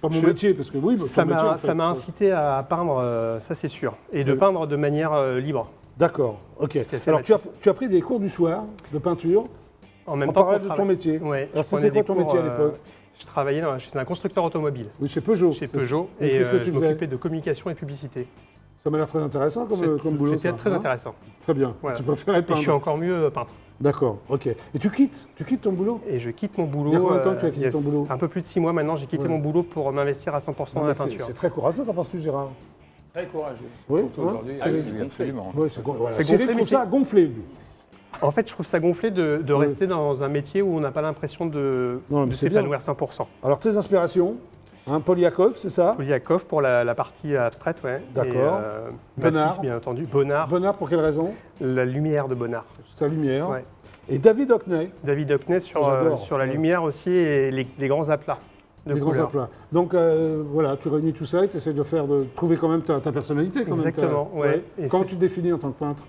Je-
métier, parce que oui, ton
Ça
métier, en
m'a
fait.
ça m'a incité à peindre, ça c'est sûr. Et de
Oui.
peindre de manière libre.
D'accord, ok.
Ce qu'a fait
Alors,
Matisse.
tu as pris des cours du soir de peinture
En même
En
temps
parallèle de ton métier.
Ouais,
Alors,
je
c'était
prenais
quoi
des
ton
cours,
métier à l'époque?
Je travaillais chez un constructeur automobile,
Oui, chez Peugeot.
chez
c'est
Peugeot,
ça.
et
qu'est-ce que tu
je
faisais?
m'occupais de communication et publicité.
Ça m'a l'air très intéressant comme boulot.
C'était
ça,
très
hein.
intéressant.
Très bien.
Voilà.
Tu préférais
Et je suis
peindre.
encore mieux peintre.
D'accord, ok. Et tu quittes ton boulot?
Et je quitte mon boulot.
Il y a combien de temps que tu as
il y
quitté
a
ton boulot?
Un peu plus de 6 mois maintenant, j'ai quitté
Ouais.
mon boulot pour m'investir à 100% dans
Non,
la
mais c'est
peinture.
c'est très courageux, qu'en penses-tu, Gérard?
Très courageux.
Oui,
Surtout
hein
aujourd'hui.
Ah oui,
oui,
c'est gonflé.
absolument.
Oui, c'est voilà.
C'est
Cyril
gonflé,
trouve
mais
ça gonflé, lui.
En fait, je trouve ça gonflé de
Ouais.
rester dans un métier où on n'a pas l'impression de
Non, mais c'est bien.
s'épanouir 100%.
Alors, tes inspirations, Polyakov, c'est ça?
Polyakov pour la partie abstraite, ouais.
D'accord.
Et,
Bonnard.
Matisse, bien entendu. Bonnard,
Bonnard, pour quelle raison?
la lumière de Bonnard.
Sa lumière.
Ouais.
Et David Hockney,
David Hockney sur
j'adore.
la
Ouais.
lumière aussi et les grands aplats de
les grands
couleurs.
aplats. Donc, voilà, tu réunis tout ça et tu essaies de trouver quand même ta personnalité. Quand
Exactement,
même,
ouais. Et
Comment
c'est-
tu te définis en tant que peintre?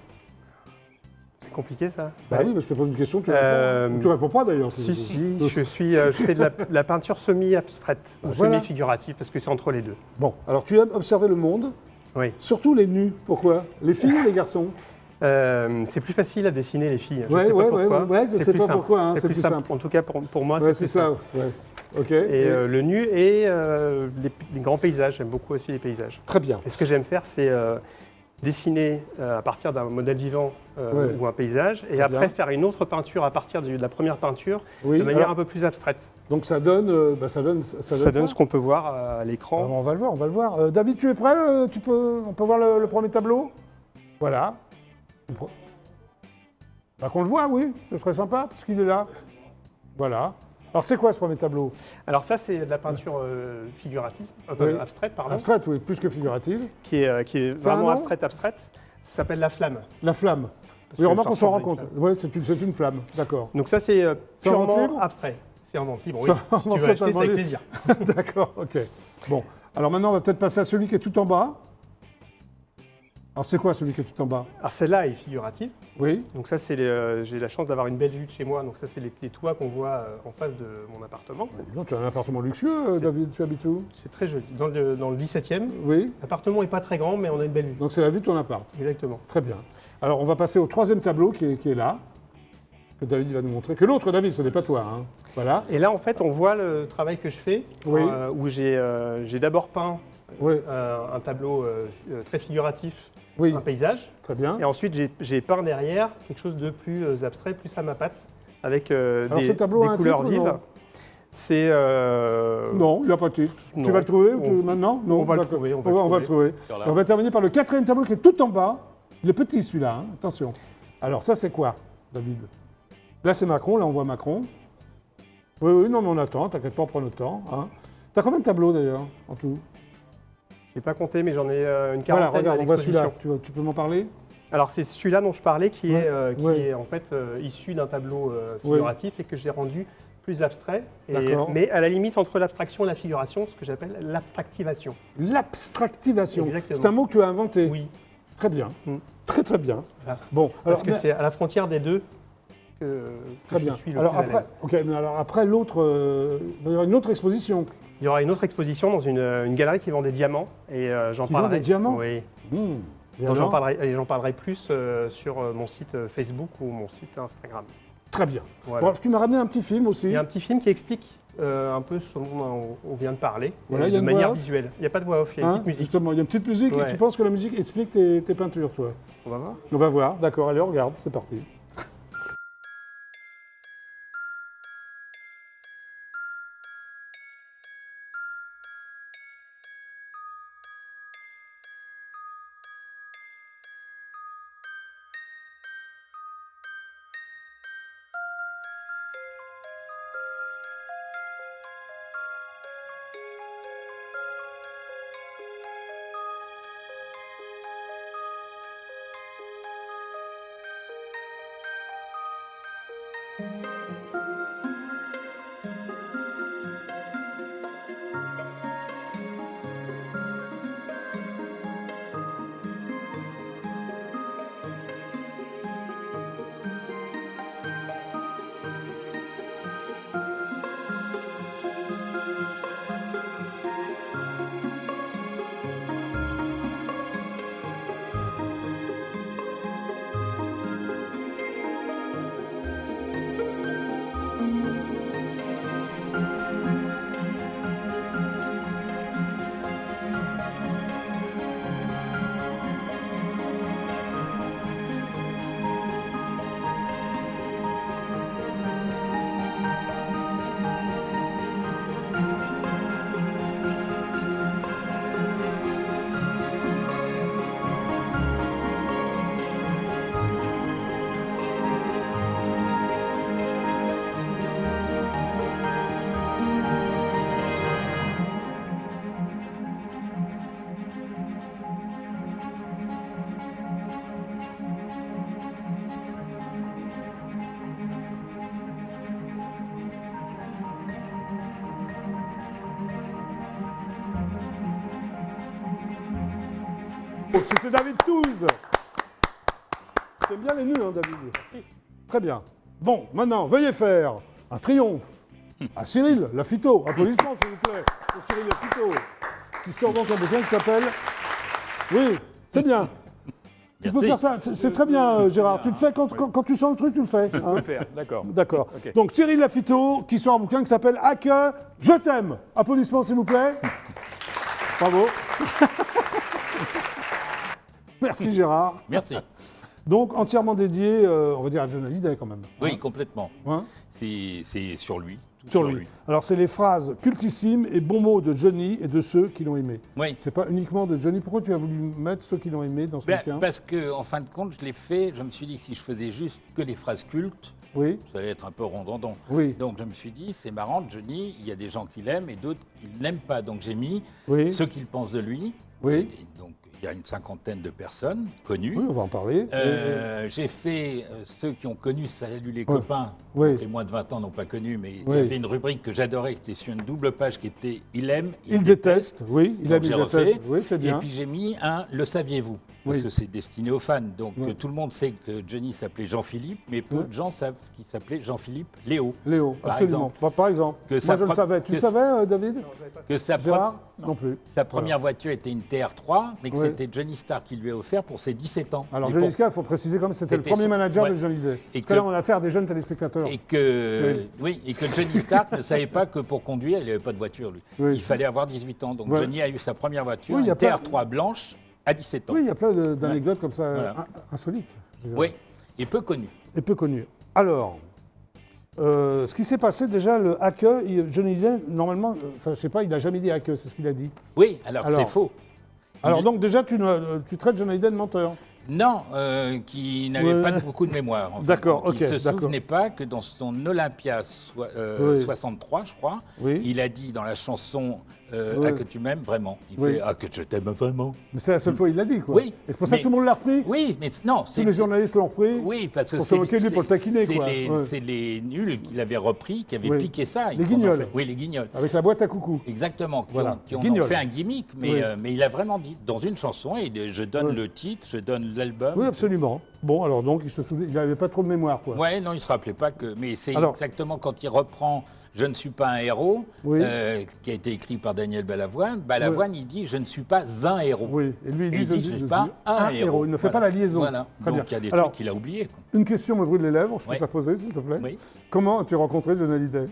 C'est compliqué ça.
Bah
Ouais.
oui, je te pose une question, tu
Euh,
réponds. Tu réponds pas d'ailleurs.
Si, je fais de la peinture semi-abstraite,
Voilà.
semi-figurative, parce que c'est entre les deux.
Bon, alors tu aimes observer le monde,
Oui.
surtout les nus. Pourquoi? Les filles ou les garçons?
C'est plus facile à dessiner les filles. Je
Ouais,
sais pas
ouais,
pourquoi.
ouais, je
C'est
sais
plus
pas
simple.
pourquoi, hein,
C'est plus simple. En tout cas, pour moi,
Ouais,
c'est
c'est
plus
ça.
simple.
Ouais. Ok.
Et le nu et les grands paysages. J'aime beaucoup aussi les paysages.
Très bien.
Et ce que j'aime faire, c'est dessiner à partir d'un modèle vivant
Ouais.
ou un paysage, et
Très
après
bien.
faire une autre peinture à partir de la première peinture,
Oui.
de manière
alors,
un peu plus abstraite.
donc ça donne, ça donne
Ça donne ce qu'on peut voir à
Ah,
l'écran.
on va le voir, on va le voir. David, tu es prêt? On peut voir le premier tableau? Voilà. Bah, qu'on le voit, oui, ce serait sympa, puisqu'il est là. Voilà. Alors c'est quoi ce premier tableau?
Alors ça, c'est de la peinture figurative,
Oui.
abstraite, pardon,
Abstraite, oui, plus que figurative.
qui est
Ça a un
vraiment
nom
abstraite. Ça s'appelle la flamme.
La flamme.
Parce
Oui,
que
remarque
ça
qu'on s'en rend
ressemble à
compte.
une
Oui, c'est une flamme, d'accord.
Donc ça, c'est
C'est en vente
purement
libre
abstrait. C'est en vente libre, oui.
Ça,
Si
en
tu
vente
veux acheter, c'est
totalement
avec
libre.
plaisir.
D'accord, ok. Bon, alors maintenant, on va peut-être passer à celui qui est tout en bas. Alors c'est quoi celui qui est tout en bas?
Alors celle-là est figurative.
Oui,
Donc ça, j'ai la chance d'avoir une belle vue de chez moi. Donc ça, c'est les toits qu'on voit en face de mon appartement.
donc tu as un appartement luxueux,
C'est-
David, tu habites où?
C'est très joli. Dans le 17e,
Oui,
l'appartement n'est pas très grand, mais on a une belle vue.
donc c'est la vue de ton appart.
Exactement.
Très bien. Alors on va passer au troisième tableau qui est là, que David va nous montrer. Que l'autre, David, ce n'est pas toi. Hein. Voilà.
Et là, en fait, on voit le travail que je fais,
Oui.
où j'ai d'abord peint
Oui,
un tableau très figuratif,
oui,
un paysage.
très bien.
Et ensuite, j'ai peint derrière quelque chose de plus abstrait, plus à ma patte, avec
Alors,
des
ce tableau a un
couleurs
titre ou
vives.
non
C'est.
Non, il n'y a pas de titre.
non.
Tu vas le trouver
On-
maintenant? Non,
on va le
d'accord.
trouver,
On va le trouver.
Sur la-
Et on va terminer par le quatrième tableau qui est tout en bas. Il est petit celui-là, hein. Attention. Alors ça c'est quoi, David? Là c'est Macron, là on voit Macron. Oui, oui, non mais on attend, t'inquiète pas, on prend notre temps. Hein. T'as combien de tableaux d'ailleurs, en tout?
Je n'ai pas compté, mais j'en ai une
Voilà,
quarantaine
regarde,
à
on voit
l'exposition.
celui-là. Tu peux m'en parler?
Alors, c'est celui-là dont je parlais qui
Ouais,
est en fait issu d'un tableau figuratif et que j'ai rendu plus abstrait.
D'accord.
Mais à la limite entre l'abstraction et la figuration, ce que j'appelle l'abstractivation.
L'abstractivation.
Exactement.
C'est un mot que tu as inventé.
Oui,
Très bien.
Mm.
Très très bien.
Voilà.
Bon,
parce que
mais-
c'est à la frontière des deux que
très
je
bien.
suis le
Alors
plus à
après,
l'aise.
ok, mais alors après l'autre, il va y avoir une autre exposition.
Il y aura une autre exposition dans une galerie qui vend des diamants et j'en
Qui vend
parlerai.
des diamants
Oui.
Et
Donc, j'en
alors
parlerai plus sur mon site Facebook ou mon site Instagram.
Très bien.
Voilà.
Bon, tu m'as ramené un petit film aussi.
Il y a un petit film qui explique un peu ce dont on vient de parler,
Voilà,
et
il y a
de
une voix
manière
off.
visuelle. Il n'y a pas de voix off, il y a une
Hein,
petite musique.
Justement, il y a une petite musique et
Ouais.
tu penses que la musique explique tes peintures, toi?
On va voir.
On va voir, d'accord, allez, on regarde, c'est parti. C'était David Touze. T'aimes bien les nuls, hein, David? Merci. Très bien. Bon, maintenant, veuillez faire un triomphe à Cyril Lafito. Applaudissements, s'il vous plaît, pour Cyril Lafito, qui sort donc un bouquin qui s'appelle... Oui, c'est bien. Tu peux faire ça, c'est très bien, Gérard. Tu le fais quand tu sens le truc, tu le fais.
Je peux le faire, d'accord.
D'accord.
Ok.
Donc Cyril Lafito, qui sort un bouquin qui s'appelle Hack, je t'aime. Applaudissements, s'il vous plaît. Bravo. Merci, Gérard.
Merci.
Donc entièrement dédié, on va dire, à Johnny Hallyday quand même.
Oui, complètement.
Hein
C'est sur lui. tout
Sur lui. Alors c'est les phrases cultissimes et bons mots de Johnny et de ceux qui l'ont aimé.
Oui.
C'est pas uniquement de Johnny. Pourquoi tu as voulu mettre ceux qui l'ont aimé dans ce bouquin?
Parce qu'en fin de compte, je l'ai fait, je me suis dit que si je faisais juste que les phrases cultes,
Oui,
ça allait être un peu redondant.
oui,
Donc je me suis dit, c'est marrant, Johnny, il y a des gens qui l'aiment et d'autres qui ne l'aiment pas. Donc j'ai mis
oui,
ceux qu'ils pensent de lui.
Oui.
Et donc il y a une cinquantaine de personnes connues.
oui, on va en parler.
J'ai fait ceux qui ont connu Salut les copains.
Oui.
Donc, les moins de 20 ans n'ont pas connu, mais il
Oui.
y avait une rubrique que j'adorais, qui était sur une double page, qui était Il aime,
Il déteste, oui, il
Donc,
aime, il
j'ai
déteste.
refait.
Oui, c'est
Et
bien.
puis j'ai mis un Le saviez-vous parce
Oui.
que c'est destiné aux fans. Donc
Oui.
tout le monde sait que Johnny s'appelait Jean-Philippe, mais peu
Oui.
de gens savent qu'il s'appelait Jean-Philippe Léo.
Léo,
par
absolument.
exemple.
Par exemple.
Que
Moi,
sa
je le
pro-
savais. Tu
que
le savais, David?
Que sa,
Gérard? Non plus.
sa première voiture était une TR3, mais que
Oui.
c'était Johnny Starr qui lui a offert pour ses 17 ans.
Alors,
Et
Johnny
pour-
Starr, il faut préciser comme c'était le
C'était
premier
son-
manager
ouais.
de Johnny Hallyday.
Et
Parce que
que-
là, on a affaire à des jeunes téléspectateurs.
Et que Johnny Starr ne savait pas que pour conduire, il n'avait pas de voiture, lui.
Oui.
Il fallait avoir 18 ans. Donc
Ouais.
Johnny a eu sa première voiture,
Oui, il y a
une
pas-
TR3 blanche, à 17 ans.
Oui, il y a plein d'anecdotes comme ça,
Voilà.
insolites.
Oui, et peu connu.
Et peu connues. Alors, ce qui s'est passé déjà, le hack, Johnny Hallyday, normalement, enfin, je sais pas, il n'a jamais dit hack, c'est ce qu'il a dit.
Oui, alors
Alors,
c'est faux.
Alors,
Il-
donc, déjà, tu traites Johnny Hallyday de menteur.
Non, qui n'avait
Ouais.
pas beaucoup de mémoire. En fait.
D'accord,
Donc, il
ok,
ne se
d'accord.
souvenait pas que dans son Olympia
Oui.
63, je crois,
Oui.
il a dit dans la chanson
Oui.
Ah, que tu m'aimes vraiment. Il
Oui.
fait Ah, que je t'aime vraiment.
Mais c'est la seule fois qu'il l'a dit, quoi.
Oui,
Et c'est pour ça que
mais-
tout le monde l'a repris.
Oui, mais non,
Tous les journalistes l'ont repris.
Oui, parce que
Pour se moquer de lui, pour le taquiner,
c'est
quoi.
les,
Ouais.
c'est les nuls qui l'avaient repris, qui avaient
Oui.
piqué ça. et
Les
qui en ont
guignols.
fait- Oui, les guignols.
Avec la boîte à coucou.
Exactement, qui
Voilà,
qui en
guignol.
ont fait un gimmick, mais,
Oui.
mais il a vraiment dit dans une chanson, et je donne
Oui.
le titre, je donne l'album.
Oui, absolument. Bon, alors donc, il n'avait pas trop de mémoire, quoi.
Ouais, non, il se rappelait pas que. Mais c'est
Alors-
exactement quand il reprend Je ne suis pas un héros,
Oui.
qui a été écrit par Daniel Balavoine. Balavoine, il dit Je ne suis pas un héros.
Oui, et lui, il
Et
dit,
il dit Je ne suis pas un héros.
Il ne fait
Voilà.
pas la liaison.
Voilà.
Très
Donc
bien.
il y a des
Alors,
trucs qu'il a oubliés. quoi.
une question me brûle les lèvres, je peux
Oui.
te la poser, s'il te plaît.
Oui.
Comment as-tu rencontré Johnny Hallyday?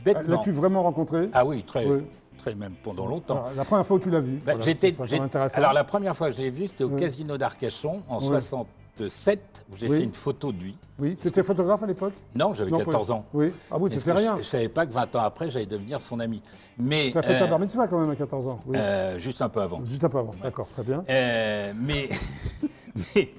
Bêtement.
L'as-tu vraiment rencontré?
Ah oui, très,
Oui.
très même pendant longtemps.
Alors, la première fois où tu l'as vu.
Bah,
voilà,
j'étais-
ça sera
j'ai-
intéressant.
alors la première fois que je l'ai vu, c'était au
Oui.
Casino d'Arcachon en
Oui.
67, où j'ai
Oui.
fait une photo de lui.
Oui, tu étais photographe à l'époque?
Non, j'avais
Non,
14
pas-
ans.
Oui. Ah oui,
Parce
c'était
que
rien.
Je ne savais pas que 20 ans après, j'allais devenir son ami. Mais
Tu as fait ta bar mitzvah quand même à 14 ans. Oui.
juste un peu avant.
Juste un peu avant. D'accord, très bien.
Mais, mais,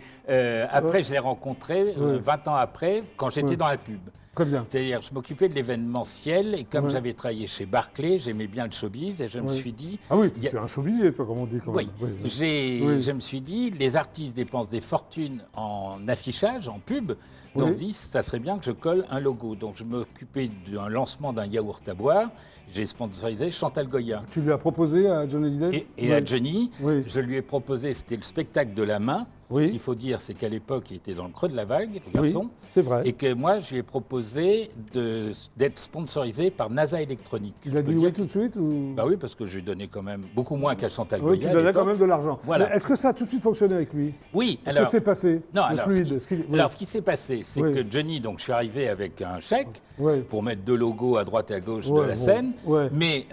après, je l'ai rencontré
Oui.
20 ans après, quand j'étais
Oui.
dans la pub.
Très bien.
C'est-à-dire, je m'occupais de l'événementiel et comme
Oui.
j'avais travaillé chez Barclay, j'aimais bien le showbiz et je me
Oui.
suis dit.
Ah oui,
il y a-
tu es un showbizier, toi, comme on dit quand
Oui,
même. Oui.
je me suis dit, les artistes dépensent des fortunes en affichage, en pub. Donc,
Oui.
je dis, ça serait bien que je colle un logo. Donc, je m'occupais d'un lancement d'un yaourt à boire. J'ai sponsorisé Chantal Goya.
Tu lui as proposé à Johnny Hallyday?
Et à Johnny,
Oui.
je lui ai proposé, c'était le spectacle de la main.
Oui.
Il faut dire, c'est qu'à l'époque, il était dans le creux de la vague, le
Oui,
garçon.
c'est vrai.
Et que moi, je lui ai proposé d'être sponsorisé par NASA Électronique.
Il a
Je peux
dit
dire
oui tout de suite ou...
Bah oui, parce que je lui donnais quand même beaucoup moins qu'à Chantal
Oui,
Goya.
tu
à
donnais
l'époque.
quand même de l'argent.
Voilà.
Mais est-ce que ça a tout de suite fonctionné avec lui?
Oui,
Qu'est-ce
alors.
que s'est passé?
Non,
Le
alors,
fluide,
ce qui,
ce qui- oui.
alors, ce qui s'est passé, c'est
Oui.
que Johnny, donc je suis arrivé avec un chèque
Oui.
pour mettre deux logos à droite et à gauche
Ouais,
de la
bon,
scène.
ouais.
Mais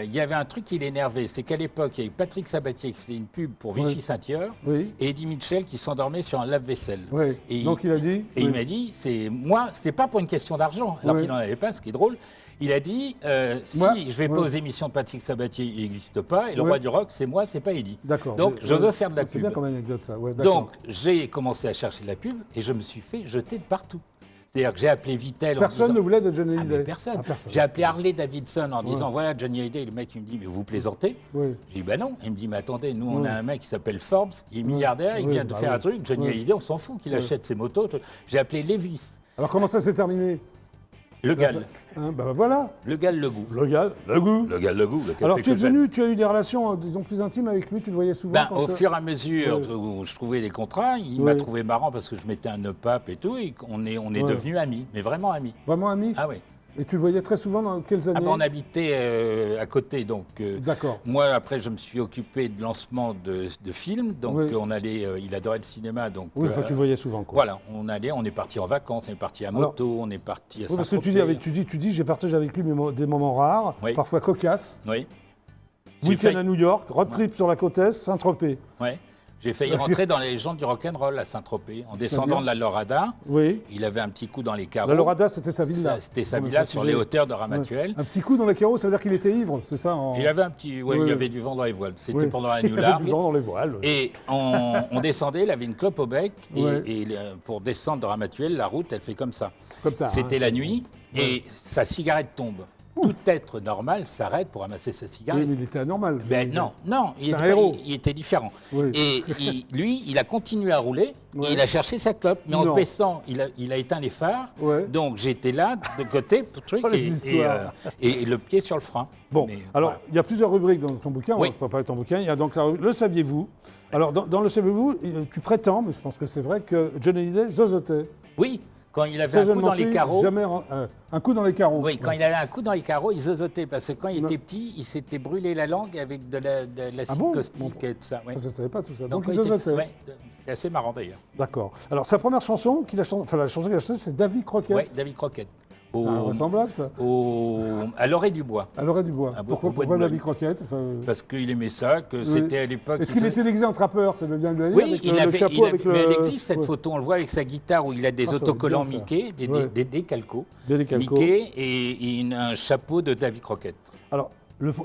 il y avait un truc qui l'énervait, c'est qu'à l'époque, il y avait Patrick Sabatier qui faisait une pub pour Vichy
Ouais.
Saint-Hyacinthe
Oui.
et Eddie Mitchell qui s'endormait sur un lave-vaisselle.
Oui.
Et
Donc il a dit.
Et
oui.
il m'a dit, c'est moi, c'est pas pour une question d'argent, alors
Ouais.
qu'il n'en avait pas, ce qui est drôle. Il a dit,
Moi,
si je vais pas
ouais.
aux émissions de Patrick Sabatier, il n'existe pas, et le
Ouais.
roi du rock, c'est moi, c'est pas Eddie.
D'accord.
Donc je
Ouais.
veux faire de la
C'est
pub.
bien comme anecdote ça. Ouais, d'accord.
Donc, j'ai commencé à chercher de la pub et je me suis fait jeter de partout. C'est-à-dire que j'ai appelé Vittel en
Personne
disant...
ne voulait de Johnny
Ah,
Hallyday.
mais personne.
Ah, personne.
J'ai appelé Harley Davidson en disant, voilà, Johnny Hallyday. Le mec, il me dit, mais vous plaisantez?
Oui.
Je dis, bah non. Il me dit, mais attendez, nous, on
Ouais.
a un mec qui s'appelle Forbes, il est milliardaire, il
Oui,
vient de
bah
faire
oui.
un truc. Johnny
Ouais.
Hallyday, on s'en fout qu'il
Ouais.
achète ses motos. J'ai appelé Levis.
Alors comment ça s'est terminé?
Le Gall.
Hein, bah voilà,
Le Gall, le goût.
le gars, le goût.
Le Gall, le goût. Le café
Alors tu es
que j'aime.
devenu, tu as eu des relations, disons, plus intimes avec lui, tu le voyais souvent
Ben,
quand
au
ça-
fur et à mesure
Ouais.
où je trouvais des contrats, il
Ouais.
m'a trouvé marrant parce que je mettais un up et tout, et on est
Ouais.
devenus amis, mais vraiment amis.
Vraiment ami.
Ah oui.
Et tu le voyais très souvent dans quelles années
Ah ben, on habitait à côté, donc
D'accord.
moi après je me suis occupé de lancement de films, donc
Oui.
On allait, il adorait le cinéma, donc
Oui, enfin tu le voyais souvent, quoi.
voilà, on est parti en vacances, on est parti à
Alors-
moto, on est parti à
Oui, parce que
Saint-Tropez.
tu dis, j'ai partagé avec lui des moments rares,
Oui.
parfois cocasses.
Oui. J'ai
Week-end
failli-
à New York, road trip sur la côte Est, Saint-Tropez.
Ouais. J'ai failli rentrer dans les légendes du rock'n'roll à Saint-Tropez. En descendant
bien.
de la Lorada,
Oui.
il avait un petit coup dans les carreaux.
La Lorada, c'était sa villa.
C'était sa
On va
villa sur
préciser.
les hauteurs de
Ouais.
Ramatuelle.
Un petit coup dans les carreaux, ça veut dire qu'il était ivre, c'est ça en...
Il avait un petit, ouais,
Oui.
il y avait du vent dans les voiles. C'était
Oui.
pendant la
Il
New
avait
Largue.
du vent dans les voiles.
Et on descendait, il avait une clope au bec.
Ouais.
Et pour descendre de Ramatuelle, la route, elle fait comme ça.
Comme ça.
C'était
hein.
la nuit et sa cigarette tombe. Tout être normal s'arrête pour ramasser sa
Oui,
cigarette.
mais il était anormal.
Ben non, il
C'est un
était,
héros.
il était différent.
Oui.
Et lui, il a continué à rouler
Ouais.
et il a cherché sa clope. Mais en
Non.
se baissant, il a éteint les phares.
Ouais.
Donc j'étais là, de côté, truc,
Oh, les histoires.
et le pied sur le frein.
Bon,
Mais,
alors,
voilà.
il y a plusieurs rubriques dans ton bouquin,
Oui.
on va pas parler de ton bouquin. Il y a donc la rubrique Le saviez-vous. Alors, dans Le saviez-vous, tu prétends, mais je pense que c'est vrai, que Johnny Hallyday zozotait.
Oui, quand il avait
Ça,
un
je ne
coup
m'en
dans les
suis
carreaux.
jamais un coup dans les carreaux.
Oui, quand il avait un coup dans les carreaux, il zozotait parce que quand il
Non.
était petit, il s'était brûlé la langue avec de l'acide
Ah bon
caustique et tout ça. ouais.
Je ne savais pas tout ça. Donc,
quand
il
il était-
zozotait.
ouais, c'est assez marrant d'ailleurs.
D'accord. Alors, sa première chanson, la chanson qu'il a chantée, c'est Davy Crockett.
Ouais, David Crockett.
C'est invraisemblable, ça.
À l'orée du bois.
À l'orée du bois.
Ah, au bois
Pourquoi
de
Davy
Boulogne.
Crockett Enfin,
Parce qu'il aimait ça, que c'était à l'époque.
Est-ce qu'il était déguisé en trappeur Ça devient le
Oui,
avec le chapeau, avec
mais elle
le...
existe cette
Ouais.
photo, on le voit avec sa guitare où il a des
Ah, ça
autocollants
va être bien, ça.
Mickey, des,
Ouais.
des décalcos.
Des décalcos.
Mickey et un chapeau de David Crockett.
Alors,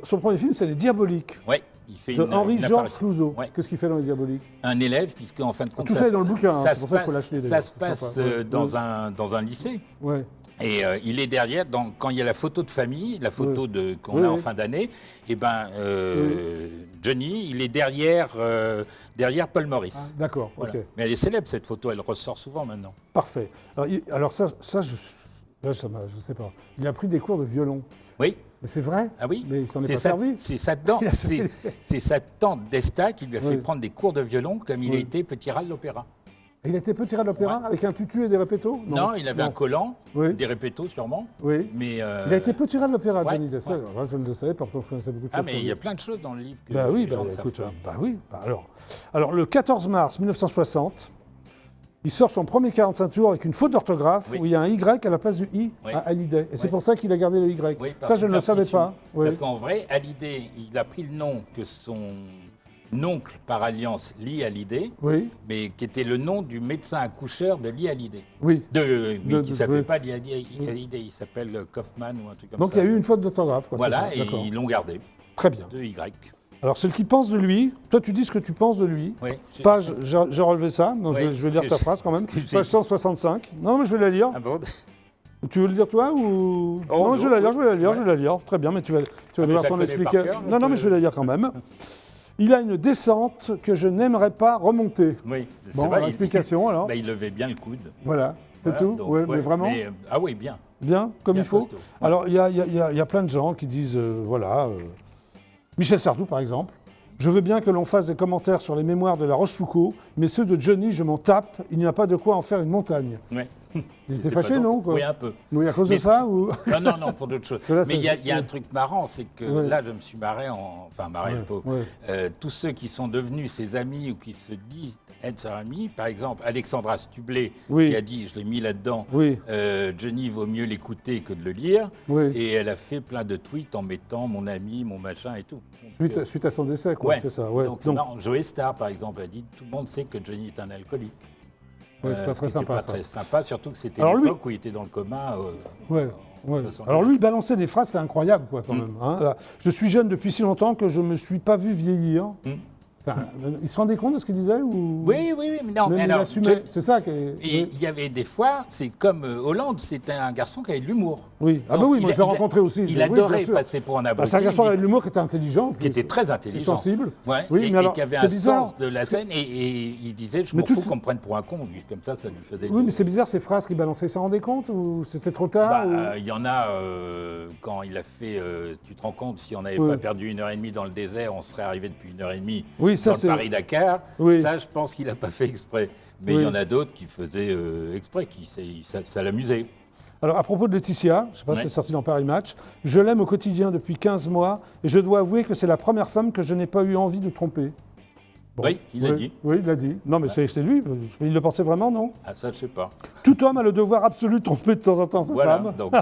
son premier film, c'est Les Diaboliques,
Ouais, il fait
de
une
Henri-Georges
apparition.
Clouzot.
Ouais.
Qu'est-ce qu'il fait dans Les Diaboliques
Un élève, puisque en fin de compte,
Tout ça est dans le bouquin, hein,
ça
c'est
se
pour ça qu'il faut
passe-
l'acheter,
Ça
d'ailleurs,
se
c'est
passe
sympa. Ouais.
dans un lycée.
Ouais.
Et il est derrière, quand il y a la photo de famille, la photo qu'on
Oui,
a en
oui.
fin d'année, et Johnny, il est derrière Paul Morris.
Ah, d'accord,
Voilà.
ok.
Mais elle est célèbre cette photo, elle ressort souvent maintenant.
Parfait. Alors ça je sais pas. Il a pris des cours de violon.
Oui.
Mais c'est vrai
Ah oui.
Mais il s'en est
C'est
pas
sa-
servi.
C'est sa tante, c'est sa tante d'Esta qui lui a fait
Oui.
prendre des cours de violon comme il
Oui.
a été petit rat de l'opéra.
Il était petit rat de l'opéra
Ouais.
avec un tutu et des répétos
Non, il avait un collant,
Oui.
des répétos sûrement,
Oui.
mais
Il a été petit rat de l'opéra,
ouais,
Johnny Hallyday. Ça,
ouais.
alors, je ne le savais pas, pourtant je connaissais beaucoup de choses.
ah mais
sur
il y a
lui.
plein de choses dans le livre que
Bah oui,
les gens ne
écoute,
savent pas.
bah oui, bah alors, le 14 mars 1960, il sort son premier 45 tours avec une faute d'orthographe
Oui.
où il y a un Y à la place du I
Oui.
à Hallyday. Et c'est
Oui.
pour ça qu'il a gardé le Y.
Oui, par
Ça, je ne le savais
superstition.
pas. Oui.
Parce qu'en vrai, Hallyday, il a pris le nom que son oncle par alliance Lee Hallyday,
Oui,
mais qui était le nom du médecin accoucheur de Lee Hallyday.
oui.
Mais
De-
qui ne s'appelle
oui.
pas Lee Hallyday, il s'appelle Kaufman ou un truc comme
Donc
ça.
il y a eu une faute d'orthographe. quoi,
Voilà,
c'est ça,
et
d'accord.
ils l'ont gardé,
Très bien.
de Y.
Alors, ce qu'il pense de lui, toi tu dis ce que tu penses de lui.
Oui,
Page, j'ai relevé ça, donc
Oui,
je vais lire
ce
ta
que
phrase quand même.
ce que j'ai
Page
dit.
165. Non, mais je vais la lire.
Ah bon
Tu veux le lire toi ou
Oh,
non,
non,
je vais la lire,
oui.
je vais la lire,
Ouais.
je vais la lire. Très bien, mais tu vas
mais
devoir
je la
t'en
connais
expliquer.
par cœur,
Non,
donc,
non, mais je vais la lire quand même. Il a une descente que je n'aimerais pas remonter.
Oui, c'est
Bon,
vrai.
alors, explication alors.
Il levait bien le coude.
Voilà, c'est
Voilà,
tout.
donc,
Ouais,
ouais,
mais vraiment
ah oui, bien.
bien, comme
bien
il faut.
costaud. Ouais.
Alors, il y a plein de gens qui disent, Michel Sardou, par exemple. Je veux bien que l'on fasse des commentaires sur les mémoires de la Rochefoucauld, mais ceux de Johnny, je m'en tape. Il n'y a pas de quoi en faire une montagne.
Ouais.
Ils étaient
C'était
fâchés,
pas
non
gentil.
quoi
Oui, un peu.
Oui, à cause de
Mais-
ça ou...
Non, pour d'autres choses.
Là,
Mais il y,
c'est-
a un truc marrant, c'est que
Ouais.
là, je me suis marré, le pauvre.
Ouais.
Tous ceux qui sont devenus ses amis ou qui se disent être ses amis, par exemple, Alexandra Stublet,
Oui.
qui a dit, je l'ai mis là-dedans,
Oui,
Johnny vaut mieux l'écouter que de le lire.
oui.
Et elle a fait plein de tweets en mettant mon ami, mon machin et tout. Donc,
Suite à son décès, quoi,
ouais.
c'est ça. Ouais.
Donc,
Donc,
non, Joe Star, par exemple, a dit tout le monde sait que Johnny est un alcoolique.
Ouais, c'est pas
Ce
très
qui était
sympa,
pas
ça.
très sympa, surtout que c'était
Alors lui-
l'époque où il était dans le coma.
ouais, ouais.
Los Angeles.
Alors lui, il balançait des phrases, c'était incroyable, quoi, quand même. Hein. Là, je suis jeune depuis si longtemps que je ne me suis pas vu vieillir. Ils se rendaient compte de ce qu'il disait ou...
Oui, mais non.
Mais
mais
il
alors,
assumait, c'est ça qui est...
Et il y avait des fois, c'est comme Hollande, c'était un garçon qui avait de l'humour.
Oui, ah bah
Donc,
oui, moi je l'ai rencontré aussi.
Il
oui,
adorait
bien sûr.
passer pour un abruti.
C'est un garçon avec de l'humour qui était intelligent.
qui était très intelligent.
Sensible.
Ouais,
Oui,
et,
mais alors,
qui avait
c'est
un
bizarre,
sens de la
parce que-
scène. Et il disait, je
Mais
m'en fous
toutes-
qu'on me prenne pour un con. Lui, comme ça lui faisait...
Oui, mais c'est bizarre ces phrases qu'il balançait. Il s'en rendait compte ou c'était trop tard ou-
Il y en a, quand il a fait, tu te rends compte, si on n'avait
Oui.
pas perdu 1h30 dans le désert, on serait arrivé depuis 1h30
Oui, ça
dans le
c'est...
Paris-Dakar.
Oui.
Ça, je pense qu'il n'a pas fait exprès. Mais
Oui.
il y en a d'autres qui faisaient exprès, ça l'amusait.
Alors, à propos de Laetitia, je ne sais pas si
Ouais.
c'est sorti dans Paris Match, je l'aime au quotidien depuis 15 mois et je dois avouer que c'est la première femme que je n'ai pas eu envie de tromper. Bon.
Oui, il l'a dit.
Oui, il l'a dit. Non, mais c'est lui. Il le pensait vraiment, non?
Ah, ça, je sais pas.
Tout homme a le devoir absolu de tromper de temps en temps sa
Voilà,
femme
donc...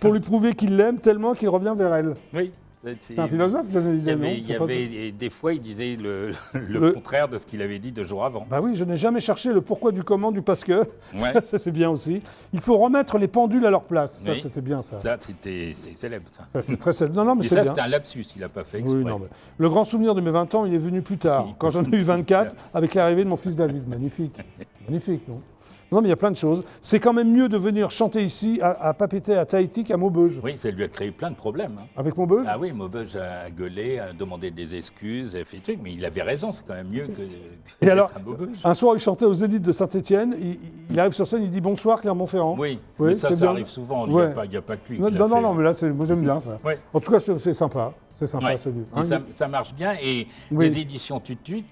pour lui prouver qu'il l'aime tellement qu'il revient vers elle.
oui.
C'est un philosophe, Johnny
Il y
Hallyday, non?
avait, il y
C'est pas-
avait- et des fois, il disait le
Le-
contraire de ce qu'il avait dit 2 jours avant.
Bah oui, je n'ai jamais cherché le pourquoi du comment du parce que.
Ouais.
Ça, c'est bien aussi. Il faut remettre les pendules à leur place. Ça,
Oui.
c'était bien, ça.
Ça, c'est célèbre, ça.
Ça, c'est très célèbre. Non, non, mais
Et
c'est
ça,
bien.
c'était un lapsus, il n'a pas fait exprès.
Oui, non, mais le grand souvenir de mes 20 ans, il est venu plus tard,
Oui.
quand j'en ai eu 24, avec l'arrivée de mon fils David. Magnifique. Magnifique, non? Non, mais il y a plein de choses. C'est quand même mieux de venir chanter ici à Papeete, à Tahiti, qu'à Maubeuge.
Oui, ça lui a créé plein de problèmes. hein.
Avec Maubeuge?
Ah oui, Maubeuge a gueulé, a demandé des excuses, a fait des trucs, mais il avait raison, c'est quand même mieux que
Et alors,
d'être à Maubeuge.
un soir, il chantait aux Zéniths de Saint-Étienne. Il arrive sur scène, il dit bonsoir Clermont-Ferrand.
Oui,
Oui,
mais ça
c'est bien.
arrive souvent, il
Ouais.
n'y a pas que lui
Non,
qui l'a
non,
fait.
non, mais là, moi j'aime bien ça.
Ouais.
En tout cas, c'est sympa. C'est sympa
Ouais.
ce livre.
Et
Hein,
ça marche bien, et
Oui.
les éditions Tutut,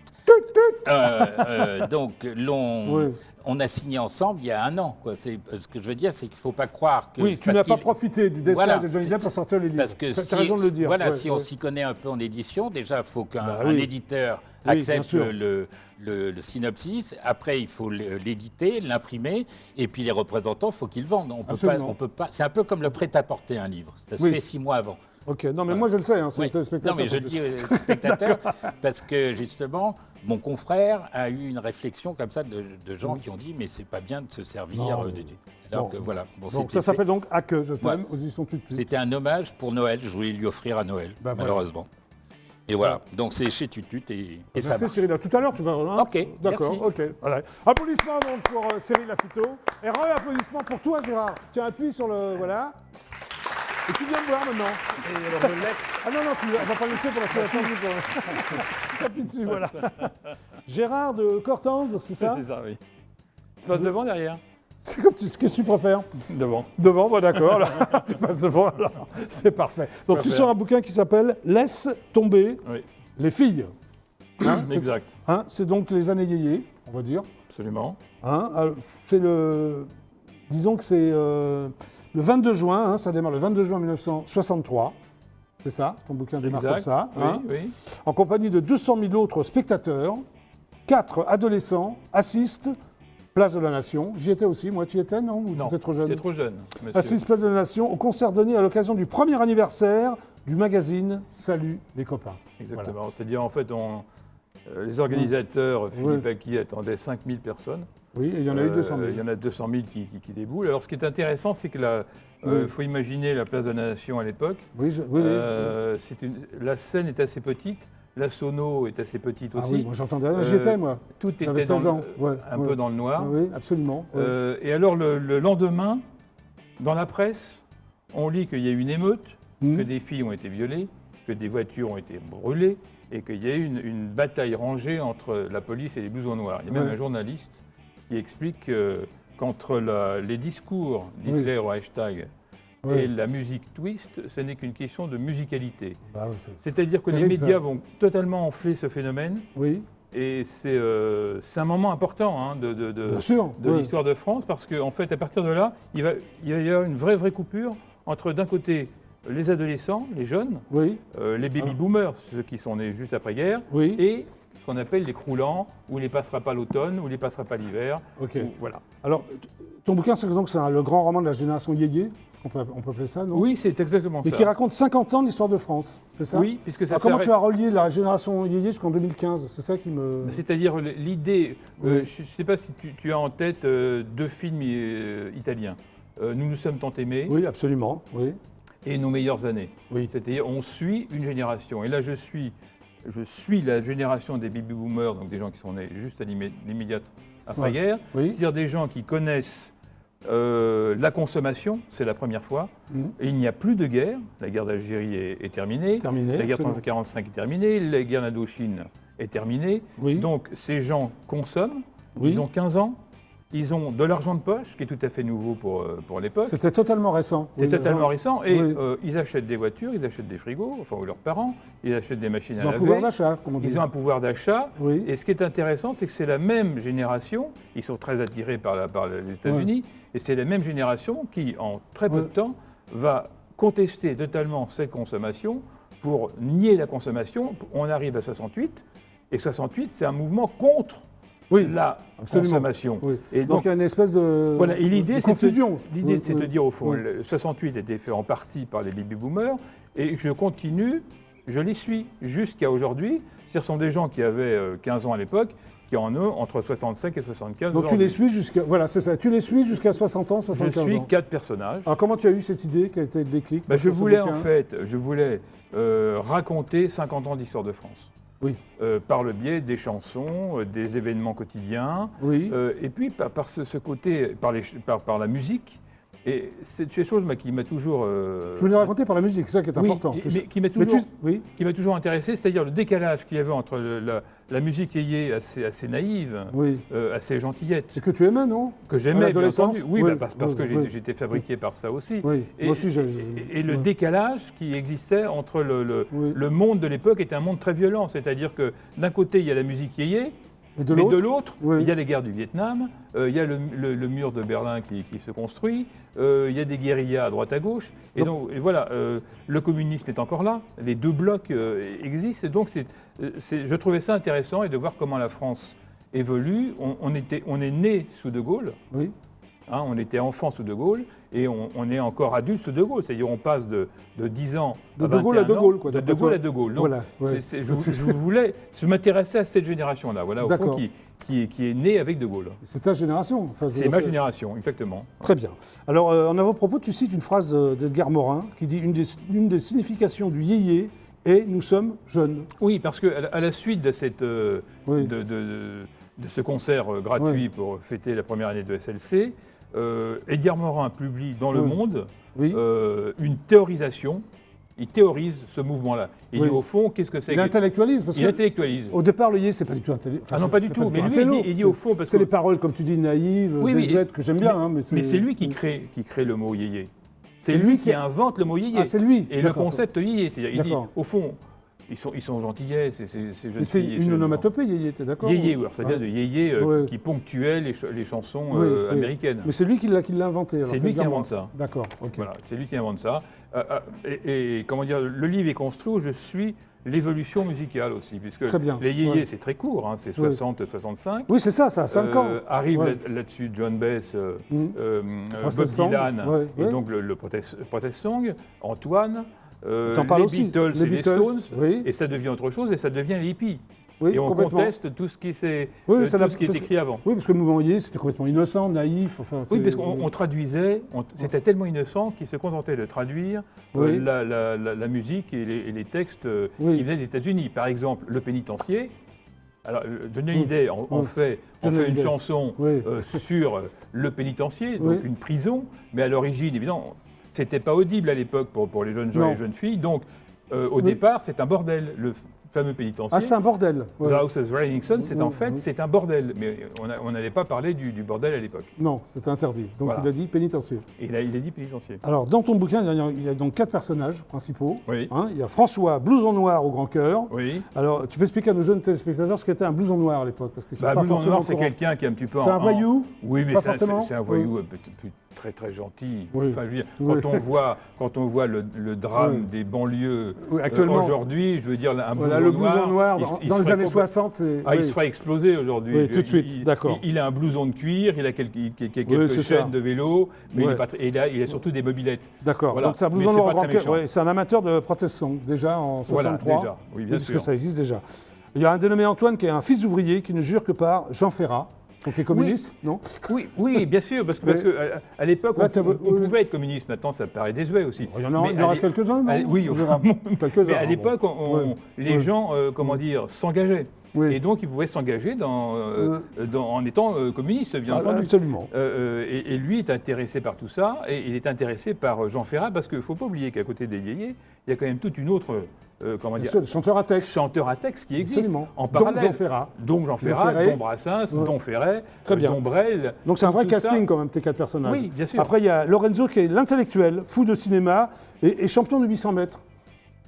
donc
Oui.
on a signé ensemble il y a 1 an. Quoi. Ce que je veux dire, c'est qu'il ne faut pas croire que...
Oui, tu
parce
n'as pas
qu'il-
profité du dessin
Voilà,
de Johnny Depp
c'est-
pour sortir les livres.
Parce que
Tu
si,
as raison de le dire.
Voilà,
Ouais,
si on
ouais.
s'y connaît un peu en édition, déjà, il faut qu'un
Bah
un
oui.
éditeur
Oui, bien
accepte
sûr.
le synopsis. Après, il faut l'éditer, l'imprimer, et puis les représentants, il faut qu'ils vendent.
Absolument.
On peut pas. C'est un peu comme le prêt-à-porter un livre. Ça se
Oui.
fait 6 mois avant.
Ok, non, mais
Voilà.
moi je le sais, hein, c'est
Oui.
les téléspectateurs.
Non, mais je le dis aux spectateurs parce que justement, mon confrère a eu une réflexion comme ça de gens qui ont dit mais c'est pas bien de se servir
Non,
de.
mais-
Alors
bon.
que voilà. Bon,
Donc
c'était
ça
fait.
s'appelle donc À que je t'aime
Ouais.
aux éditions Tutut.
C'était un hommage pour Noël. Je voulais lui offrir à Noël,
Bah, voilà.
malheureusement. Et voilà. Donc c'est chez Tutut et ça
Merci
marche.
Cyril, à tout à l'heure, tu vas. Hein
Ok,
D'accord,
merci.
ok. Voilà. Applaudissements donc pour Cyril Lafito. Et applaudissements pour toi Gérard. Tiens, appuie sur le. Voilà. Et tu viens me voir maintenant. Ah non, non, on va pas laisser pour la création. Appuie dessus, voilà. Gérard de Cortanze, c'est ça?
C'est ça, oui. Tu passes devant, derrière?
C'est comme qu'est-ce que tu préfères?
Devant.
Devant, bon, d'accord. alors, tu passes devant, alors. C'est parfait. Donc tu
Parfait.
sors un bouquin qui s'appelle Laisse tomber
Oui,
les filles. Hein, c'est-
exact.
hein, c'est donc les années yéyé, on va dire.
Absolument.
Hein, c'est le. Disons que c'est le 22 juin, hein, ça démarre le 22 juin 1963. C'est ça, ton bouquin démarre comme
Exact.
ça.
Oui,
hein,
oui.
en compagnie de 200 000 autres spectateurs. 4 adolescents assistent Place de la Nation. J'y étais aussi, moi tu y étais, non? Ou
Non,
tu étais trop jeune?
j'étais trop jeune, monsieur.
Assiste Place de la Nation au concert donné à l'occasion du premier anniversaire du magazine Salut les copains.
Exactement. C'est-à-dire, en fait, les organisateurs, Philippe
Oui.
Aki, attendaient 5000 personnes.
Oui, et il y en a eu 200 000.
Il y en a 200 000 qui déboulent. Alors, ce qui est intéressant, c'est que
Oui.
faut imaginer la place de la Nation à l'époque.
Oui, oui,
La scène est assez petite, la sono est assez petite
Ah
aussi.
oui, moi j'entendais rien, j'y étais moi.
Tout
J'avais
était
16 ans. Ouais,
un
ouais.
peu dans le noir.
Oui, absolument. ouais.
Et alors, le lendemain, dans la presse, on lit qu'il y a eu une émeute,
Mhm.
que des filles ont été violées, que des voitures ont été brûlées, et qu'il y a eu une bataille rangée entre la police et les blousons noirs. Il y a même
Ouais.
un journaliste qui explique qu'entre les discours d'Hitler au hashtag
Oui.
et la musique twist, ce n'est qu'une question de musicalité.
Bah oui,
C'est-à-dire que les
terrible,
médias
ça.
vont totalement enfler ce phénomène,
oui,
et c'est un moment important hein, de
bien sûr.
de
ouais.
l'histoire de France, parce qu'en fait, à partir de là, il va y avoir une vraie coupure entre, d'un côté, les adolescents, les jeunes,
Oui,
les baby-boomers, ceux qui sont nés juste après-guerre,
oui.
et ce qu'on appelle les croulants, où il ne les passera pas l'automne, où il ne les passera pas l'hiver.
Ok.
où- Voilà.
Alors, ton bouquin, c'est donc le grand roman de la génération yéyé, on peut appeler ça, non?
Oui, c'est exactement
Mais
ça.
qui raconte 50 ans de l'histoire de France, c'est ça?
Oui, puisque ça
Alors, comment
s'arrête-
tu as relié la génération yéyé jusqu'en 2015? C'est ça qui me...
C'est-à-dire l'idée,
Oui.
je ne sais pas si tu as en tête 2 films italiens. Nous nous sommes tant aimés
Oui, absolument, oui.
et Nos meilleures années.
Oui.
C'est-à-dire on suit une génération. Et là, je suis je suis la génération des baby-boomers, donc des gens qui sont nés juste à l'immédiate après-guerre,
Oui.
c'est-à-dire des gens qui connaissent la consommation, c'est la première fois, et il n'y a plus de guerre, la guerre d'Algérie est terminée,
Terminé.
la guerre
absolument.
1945 est terminée, la guerre d'Indochine est terminée,
Oui.
donc ces gens consomment,
Oui.
ils ont 15 ans, ils ont de l'argent de poche, qui est tout à fait nouveau pour l'époque.
C'était totalement récent.
C'est
Oui,
totalement récent et
Oui.
ils achètent des voitures, ils achètent des frigos, enfin ou leurs parents, ils achètent des machines
Ils ont
à
un
laver,
pouvoir d'achat, comme on dit.
ils ont un pouvoir d'achat.
Oui.
Et ce qui est intéressant, c'est que c'est la même génération, ils sont très attirés par les États-Unis, et c'est la même génération qui, en très peu de temps, va contester totalement cette consommation pour nier la consommation. On arrive à 68, et 68, c'est un mouvement contre
Oui,
la
absolument.
consommation.
Oui.
Et
Donc il y a une espèce de,
voilà, et l'idée,
de
c'est
confusion.
L'idée,
Oui,
c'est
oui.
de dire, au fond,
Oui.
le 68 était fait en partie par les baby-boomers, et je continue, je les suis jusqu'à aujourd'hui. Ce sont des gens qui avaient 15 ans à l'époque, qui en ont entre 65 et 75
Donc tu les suis jusqu'à, voilà, c'est ça. Tu les suis jusqu'à 60 ans,
Je
75
suis
ans.
4 personnages.
Alors comment tu as eu cette idée, quel a été le déclic
Bah, je
pour ce
voulais
bouquin
en fait, raconter 50 ans d'histoire de France.
Oui.
Par le biais des chansons, des événements quotidiens,
Oui.
et puis par ce côté, par la musique. Et c'est une chose qui m'a toujours...
Tu voulais raconter par la musique, c'est ça qui est
oui,
important.
mais qui m'a
Mais
toujours,
oui.
qui m'a toujours intéressé, c'est-à-dire le décalage qu'il y avait entre la musique yéyé assez naïve,
Oui.
assez gentillette,
C'est que tu aimais, non?
que
À
j'aimais bien
l'adolescence
entendu. Oui,
Oui,
bah, parce
oui,
que
oui.
j'étais fabriqué par ça aussi.
Oui.
Et,
Moi aussi,
et le
ouais.
décalage qui existait entre
Oui.
le monde de l'époque était un monde très violent, c'est-à-dire que d'un côté il y a la musique yéyé,
Et de
mais
l'autre
de l'autre,
Oui.
il y a les guerres du Vietnam, il y a le mur de Berlin qui se construit, il y a des guérillas à droite à gauche. Et voilà, le communisme est encore là, les deux blocs existent. Et donc, je trouvais ça intéressant et de voir comment la France évolue. On est né sous De Gaulle.
Oui.
Hein, on était enfant sous De Gaulle et on est encore adulte sous De Gaulle. C'est-à-dire on passe de 10 ans
De
à
De Gaulle à
21
De
ans,
Gaulle, quoi,
de
d'après
De Gaulle
toi.
à De Gaulle. Donc,
Voilà, ouais.
je m'intéressais à cette génération-là, voilà, au fond,
D'accord.
qui est née avec De Gaulle.
C'est ta génération. Enfin, je veux
C'est
dire,
ma génération, exactement.
Très bien. Alors, en avant-propos, tu cites une phrase d'Edgar Morin qui dit une des significations du yéyé est « nous sommes jeunes
Oui, parce qu'à la suite de
Oui.
de ce concert gratuit pour fêter la première année de SLC, Edgar Morin publie dans Le
Oui.
Monde
Oui.
une théorisation. Il théorise ce mouvement-là. Il
Oui.
dit au fond, qu'est-ce que c'est
Il
que...
intellectualise, parce
Il
que
intellectualise.
au départ, le yé, c'est pas du tout intelligent.
Ah non, pas du tout. Mais lui, il dit au fond, parce
c'est
que...
les paroles, comme tu dis, naïves,
Oui, oui,
désuètes, que j'aime bien. Hein,
Mais c'est lui qui crée le mot yéyé. C'est
C'est
lui
lui
qui
qui-
invente le mot yéyé.
Ah, c'est lui.
Et le
D'accord.
concept yéyé. C'est-à-dire, il dit,
D'accord.
au fond, ils sont gentillets, ces jeunes
Mais c'est
filles et
une
jeunes
onomatopée, yéyé, t'es d'accord?
Yéyé, alors ça vient de yéyé
Ouais.
qui ponctuait les chansons
Oui, oui.
américaines.
Mais c'est lui qui l'a inventé. alors,
C'est lui qui
Edgar
invente
Morin.
ça.
D'accord, ok.
Voilà, c'est lui qui invente ça. Et comment dire, le livre est construit où je suis l'évolution musicale aussi, puisque
Très bien,
les yéyés,
ouais.
c'est très court, hein, c'est
Ouais.
60-65.
Oui, c'est ça, 5 ans.
Arrive
Ouais.
là-dessus John Bass, Bob
Protest Song,
Dylan,
ouais,
et
ouais.
donc le Protest Song, Antoine,
T'en parles
les
aussi,
Beatles
les
et les
Beatles,
Stones,
oui.
et ça devient autre chose, et ça devient l'hippie.
Oui,
Et on
complètement.
conteste tout ce qui,
Oui, ça
tout
l'a-
ce qui est
parce-
écrit avant.
Oui, parce que le mouvement yéyé, c'était complètement innocent, naïf. Enfin,
Oui,
c'est-
parce qu'on traduisait, c'était tellement innocent qu'il se contentait de traduire
Oui.
la musique et les textes
Oui.
qui venaient des États-Unis. Par exemple, Le Pénitencier. Alors, Johnny Hallyday en fait
Johnny
une
Hallyday.
chanson
Oui.
sur le pénitencier, donc
Oui.
une prison, mais à l'origine, évidemment, c'était pas audible à l'époque pour les jeunes gens
Non.
et les jeunes filles. Donc, au
Oui.
départ, c'est un bordel, le fameux pénitencier.
Ah, c'est un bordel. ouais.
The House of Rolling Stones, c'est
Oui,
en fait
oui.
c'est un bordel, mais on n'allait pas parler du bordel à l'époque.
Non, c'était interdit. Donc
Voilà.
il a dit pénitencier.
Et là, il a dit pénitencier.
Alors, dans ton bouquin, il y a donc 4 personnages principaux.
Oui.
Hein, il y a François, blouson noir au grand cœur.
Oui.
Alors, tu peux expliquer à nos jeunes téléspectateurs ce qu'était un blouson noir à l'époque, parce qu'ils sont
Bah,
pas
Blouson
forcément
Noir, c'est
au courant.
quelqu'un qui est un petit peu
C'est un voyou.
Oui, mais
Pas
c'est un
forcément.
voyou
Oui.
très très gentil.
Oui.
Enfin, je veux dire,
Oui.
quand on voit le drame
Oui.
des banlieues
Oui, actuellement.
aujourd'hui, je veux dire, un
Voilà,
blouson
le blouson noir,
il
dans
se
les
ferait
années 60, c'est...
Ah, il
oui.
se ferait exploser aujourd'hui.
Oui, tout de suite, d'accord.
Il a un blouson de cuir, il a quelques
c'est
chaînes
ça.
de vélo, mais
Ouais.
il est pas très- et il a surtout des mobilettes.
D'accord,
Voilà.
donc c'est un
Mais
blouson
c'est
noir
pas
au grand
très
cœur.
méchant.
Ouais, c'est un amateur de protest song, déjà en 63.
Voilà, déjà. Oui, bien
puisque
sûr.
ça existe déjà. Il y a un dénommé Antoine qui est un fils d'ouvrier qui ne jure que par Jean Ferrat. Donc les communistes, non?
Oui, bien sûr, parce
Mais-
que à l'époque,
Là,
on pouvait être communiste. Maintenant, ça paraît désuet aussi.
Il y en,
Mais
il en reste quelques-uns, non?
oui,
On
enfin,
verra. Quelques-uns.
mais à
hein,
l'époque,
bon. Ouais.
les gens, comment dire, s'engageaient.
Oui.
Et donc, ils pouvaient s'engager en étant communistes, bien entendu.
Absolument.
Et lui est intéressé par tout ça, et il est intéressé par Jean Ferrat, parce qu'il ne faut pas oublier qu'à côté des Yéyés, il y a quand même toute une autre, comment
Bien
dire,
sûr, des chanteurs à texte.
chanteur à texte qui existe
Absolument.
en
Donc
parallèle.
Jean Ferrat.
Donc Jean Ferrat,
Ferré.
dont Brassens,
Ouais.
dont Ferret,
Très bien.
dont Brel.
Donc c'est un vrai
tout ça.
casting quand même, tes 4 personnages.
Oui, bien sûr.
Après, il y a Lorenzo qui est l'intellectuel, fou de cinéma et champion de 800 mètres.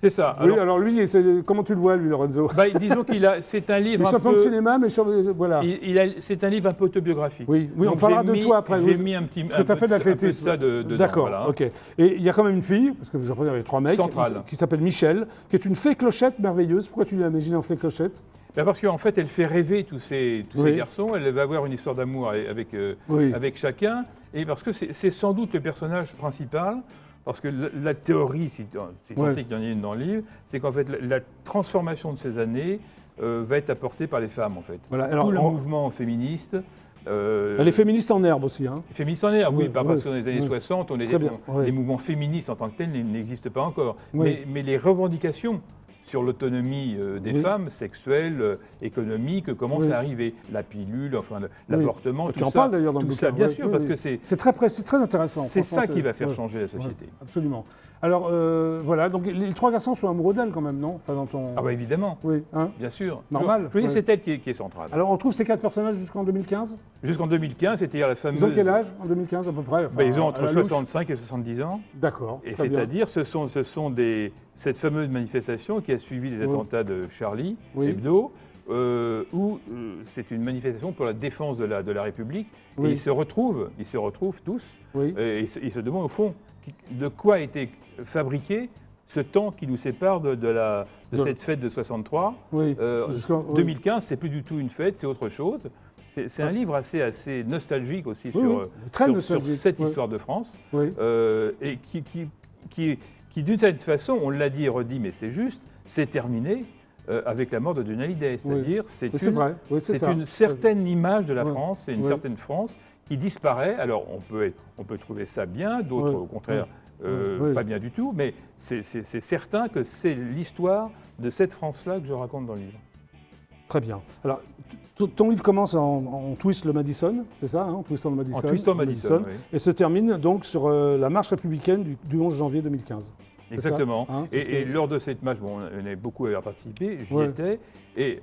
C'est ça.
Oui, alors lui, comment tu le vois, lui, Lorenzo?
Disons c'est un
Il
livre
est
un
champion de
peu...
cinéma, mais voilà.
C'est un livre un peu autobiographique.
Oui, on
Donc,
parlera
j'ai
de
mis-
toi après.
J'ai
Oui.
mis un petit
Parce que tu as fait de
un peu
l'athlétisme.
ça dedans,
D'accord,
voilà.
ok. Et il y a quand même une fille, parce que vous apprenez avec 3 mecs,
Centrale.
qui s'appelle Michel, qui est une fée clochette merveilleuse. Pourquoi tu l'as imaginée en fée clochette?
Parce qu'en fait, elle fait rêver tous ces
Oui.
garçons. Elle va avoir une histoire d'amour
Oui.
avec chacun. Et parce que c'est sans doute le personnage principal. Parce que la théorie, si tant
Ouais.
est qu'il y en ait une dans le livre, c'est qu'en fait, la transformation de ces années va être apportée par les femmes, en fait.
Voilà, alors,
Tout le mouvement féministe.
Elle est féministe en herbe aussi. Hein.
Féministe en air, oui,
Oui,
pas
oui,
parce que dans les années
oui.
60,
Très bien, oui.
les mouvements féministes en tant que tels n'existent pas encore.
Oui.
Mais les revendications sur l'autonomie des
Oui.
femmes, sexuelles, économiques, commencent
Oui.
à arriver. La pilule, enfin l'avortement,
Tu
tout
en
ça.
parles d'ailleurs dans le
tout
bouquin.
ça, bien
Oui,
sûr,
oui,
parce
oui.
que c'est
C'est très précis, très intéressant.
ça
Franchement,
qui va faire
ouais.
changer la société.
Ouais, absolument. Alors, voilà, donc les 3 garçons sont amoureux d'elle quand même, non? Enfin, dans ton...
Ah bah évidemment,
Oui, hein?
bien sûr.
Normal,
Je veux dire,
ouais.
c'est elle qui est centrale.
Alors, on trouve ces 4 personnages jusqu'en 2015?
Jusqu'en 2015, c'était la fameuse...
Ils ont quel âge en 2015 à peu près? Enfin,
Ils ont
à
entre
la louche.
65 et 70 ans.
D'accord.
Et
très bien.
c'est-à-dire, ce sont cette fameuse manifestation qui a suivi les attentats de Charlie
Oui.
Hebdo, où c'est une manifestation pour la défense de la République.
Oui.
Et ils se retrouvent tous,
Oui.
et ils se demandent au fond de quoi a été fabriqué ce temps qui nous sépare de cette fête de 63.
Oui. Jusqu'en- oui.
2015, c'est plus du tout une fête, c'est autre chose. C'est un livre assez nostalgique aussi
Oui, oui. Très
sur
nostalgique,
cette
oui.
histoire de France.
Oui.
Et qui d'une certaine façon, on l'a dit et redit, mais c'est juste, c'est terminé avec la mort de Johnny Hallyday. C'est-à-dire,
Oui, c'est vrai. Oui, c'est ça.
une certaine image de la
Ouais.
France, c'est une
Ouais.
certaine France qui disparaît. Alors, on peut trouver ça bien, d'autres,
Ouais.
au contraire,
Ouais.
pas bien du tout, mais c'est certain que c'est l'histoire de cette France-là que je raconte dans le livre.
Très bien. Alors, ton livre commence en twist le Madison, c'est ça, hein, en twistant le Madison.
En twistant Madison, oui.
Et se termine donc sur la marche républicaine du 11 janvier 2015. C'est ça,
Exactement.
hein, c'est ce
Et
que-
lors de cette marche, bon, on a beaucoup à participer, j'y
Ouais.
étais. Et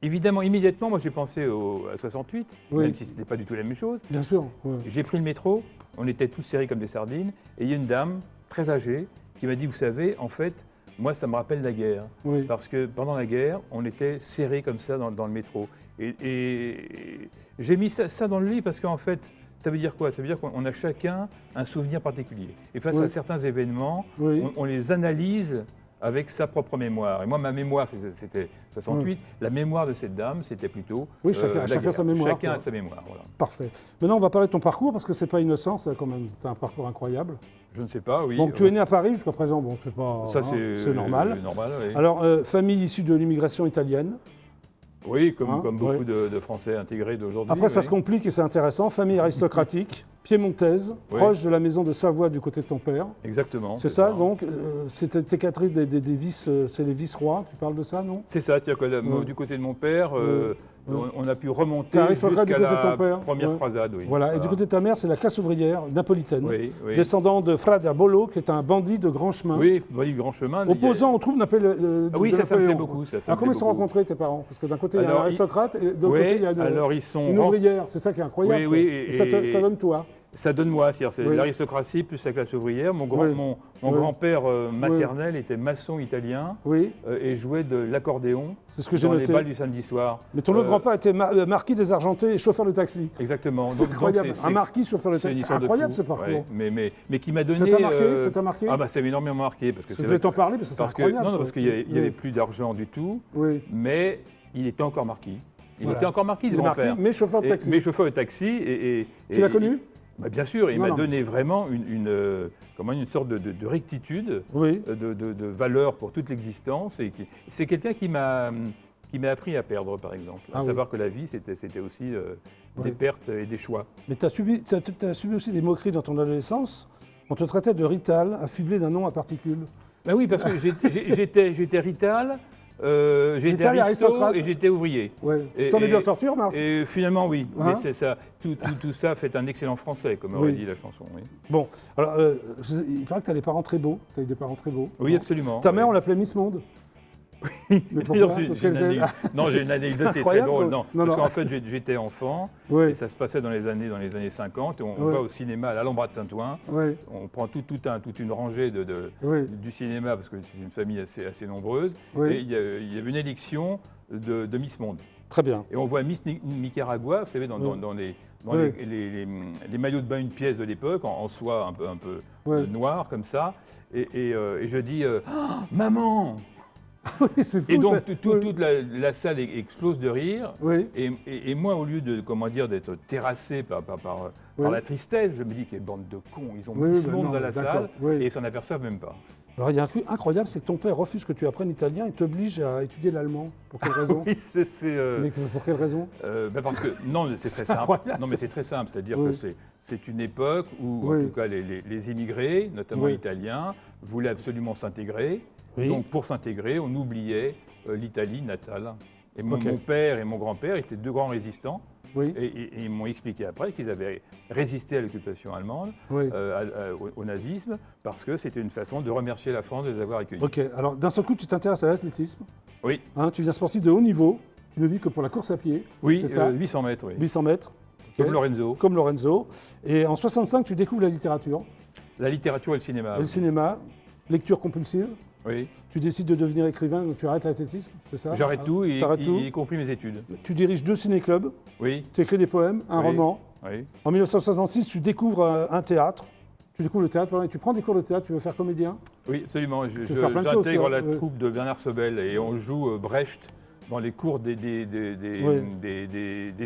évidemment, immédiatement, moi j'ai pensé à 68,
Oui.
même si ce n'était pas du tout la même chose.
Bien sûr. Ouais.
J'ai pris le métro, on était tous serrés comme des sardines, et il y a une dame très âgée qui m'a dit, vous savez, en fait, moi ça me rappelle la guerre.
Oui.
Parce que pendant la guerre, on était serrés comme ça dans le métro. Et j'ai mis ça dans le livre parce qu'en fait, ça veut dire quoi? Ça veut dire qu'on a chacun un souvenir particulier. Et face
Oui.
à certains événements,
Oui.
on les analyse avec sa propre mémoire. Et moi, ma mémoire, c'était 68. La mémoire de cette dame, c'était plutôt
Oui, chacun-
la
chacun
guerre.
sa mémoire,
Chacun
quoi.
a sa mémoire, voilà.
Parfait. Maintenant, on va parler de ton parcours parce que c'est pas innocent, ça quand même. Tu as un parcours incroyable.
Je ne sais pas, oui.
Donc, tu es né à Paris jusqu'à présent. Bon, c'est pas.
Ça,
hein,
c'est
normal.
normal, oui.
Alors, famille issue de l'immigration italienne.
Oui, comme
Hein,
beaucoup
ouais.
de Français intégrés d'aujourd'hui.
Après, ça
oui.
se complique et c'est intéressant. Famille aristocratique, piémontaise,
Oui.
proche de la maison de Savoie du côté de ton père.
Exactement.
C'est ça, donc, c'était tes Catherine des vices, c'est les vice-rois, tu parles de ça, non?
C'est ça, c'est-à-dire que
Ouais.
du côté de mon père,
Ouais.
on a pu remonter
T'es aristocrate
jusqu'à
du côté de
la
ton père.
première
Ouais.
croisade, oui.
Voilà, et du côté de ta mère, c'est la classe ouvrière napolitaine,
Oui, oui.
descendant de Fra Diavolo, qui est un bandit de grand chemin,
Oui, oui, grand chemin. mais il y a-
opposant aux troupes
Ah oui,
de
ça me plaît
Napoléon.
beaucoup. Ça me
Alors, comment
plaît
ils se sont
beaucoup.
rencontrés, tes parents? Parce que d'un côté, il y a un
Alors,
aristocrate, et de l'autre
Oui,
côté, il y a
alors ils sont
une ouvrière. C'est ça qui est incroyable.
Oui,
quoi.
oui,
Et ça,
et-
ça donne toi.
Ça donne moi, c'est
Oui.
l'aristocratie plus la classe ouvrière. Mon
Oui. Oui.
grand-père maternel était maçon italien
Oui,
et jouait de l'accordéon
c'est ce que j'ai
dans les
noté.
balles du samedi soir.
Mais ton autre grand-père était marquis des Argentés et chauffeur de taxi.
Exactement.
C'est incroyable. Un marquis chauffeur de
c'est une
taxi. C'est
histoire de
incroyable
fou.
ce parcours.
Ouais, mais qui m'a donné.
Ça t'a marqué Ça t'a marqué
Ah bah ça m'a énormément marqué parce que
Je
c'est
vais
vrai
t'en parler parce que c'est
parce que
incroyable.
non,
quoi.
parce qu'il y avait plus d'argent du tout,
Oui.
mais il était encore marquis. Il
Voilà.
était encore marquis,
Il
ce
est marqué,
grand-père.
mais chauffeur de taxi.
Mais chauffeur de taxi.
Tu l'as connu
Bah, bien sûr, il
Non,
m'a
non.
donné vraiment une sorte de rectitude,
Oui.
de valeur pour toute l'existence. Et c'est quelqu'un qui qui m'a appris à perdre, par exemple. À
Ah
savoir que la vie, c'était aussi
Oui.
des pertes et des choix.
Mais tu as subi aussi des moqueries dans ton adolescence. On te traitait de Rital, affublé d'un nom à particules.
Ben oui, parce que j'étais Rital, j'étais
Rital et
aristo
aristocrate.
et j'étais ouvrier.
Ouais.
Et-
Tu en es
et-
bien sorti, remarque.
Et finalement, oui.
Hein
Mais c'est ça. Tout ça fait un excellent français, comme aurait
Oui.
dit la chanson. Oui,
Bon, alors, il paraît que tu as des parents très beaux. Tu as eu des parents très beaux.
oui,
Bon.
absolument.
Ta mère,
oui.
on l'appelait Miss Monde.
Mais
pourquoi
non,
Parce
j'ai
qu'elle
une
était-
anecdote. Non, j'ai une anecdote, c'est très
incroyable.
drôle. Non,
Non,
parce
non.
qu'en fait, j'étais enfant,
Oui,
et ça se passait dans les années 50, et on
Ouais.
va au cinéma à l'Alhambra de Saint-Ouen.
oui,
On prend toute une rangée
oui,
du cinéma, parce que c'est une famille assez nombreuse, et
oui.
il y avait une élection de Miss Monde.
Très bien.
Et on voit Miss Nicaragua, vous savez, dans
Oui.
les maillots de bain une pièce de l'époque, en soie un peu
Ouais.
noire, comme ça, et je dis Ah, maman !»
Oui, c'est fou.
Et donc
ça.
toute la salle explose de rire.
Oui,
Et moi, au lieu de, d'être terrassé par
Oui.
la tristesse, je me dis quelle bande de cons, ils ont
Oui,
mis
oui,
ce
bah
monde
non,
dans la
d'accord,
salle
oui.
et ils s'en aperçoivent même pas.
alors il y a un truc incroyable, c'est que ton père refuse que tu apprennes l'italien et t'oblige à étudier l'allemand. Pour quelle raison
Oui,
Mais pour quelle raison
parce que, non, c'est très simple.
incroyable,
Non, mais c'est très simple, c'est-à-dire
Oui.
que c'est une époque où,
Oui.
en tout cas, les immigrés, notamment
Oui.
italiens, voulaient absolument s'intégrer.
Oui.
Donc, pour s'intégrer, on oubliait l'Italie natale. Et mon
Ok.
père et mon grand-père étaient deux grands résistants.
Oui,
Et ils m'ont expliqué après qu'ils avaient résisté à l'occupation allemande,
oui.
au nazisme, parce que c'était une façon de remercier la France de les avoir accueillis.
Ok, alors d'un seul coup, tu t'intéresses à l'athlétisme.
Oui,
Hein, tu deviens sportif de haut niveau. Tu ne vis que pour la course à pied.
oui,
C'est ça
800 mètres, oui.
800 mètres. Ok.
Comme Lorenzo.
Comme Lorenzo. Et en 65, tu découvres la littérature
La littérature et le cinéma.
et le cinéma. Lecture compulsive.
Oui.
Tu décides de devenir écrivain, donc tu arrêtes l'athlétisme, c'est ça
J'arrête tout,
T'arrêtes tout.
y compris mes études.
Tu diriges 2 ciné-clubs,
Oui,
tu écris des poèmes, un
Oui.
roman.
oui.
En 1966, tu découvres un théâtre. Tu découvres le théâtre, pardon, et tu prends des cours de théâtre, tu veux faire comédien.
Oui, absolument.
peux faire plein de choses,
J'intègre
toi.
la
Oui.
troupe de Bernard Sobel et on joue Brecht dans les cours des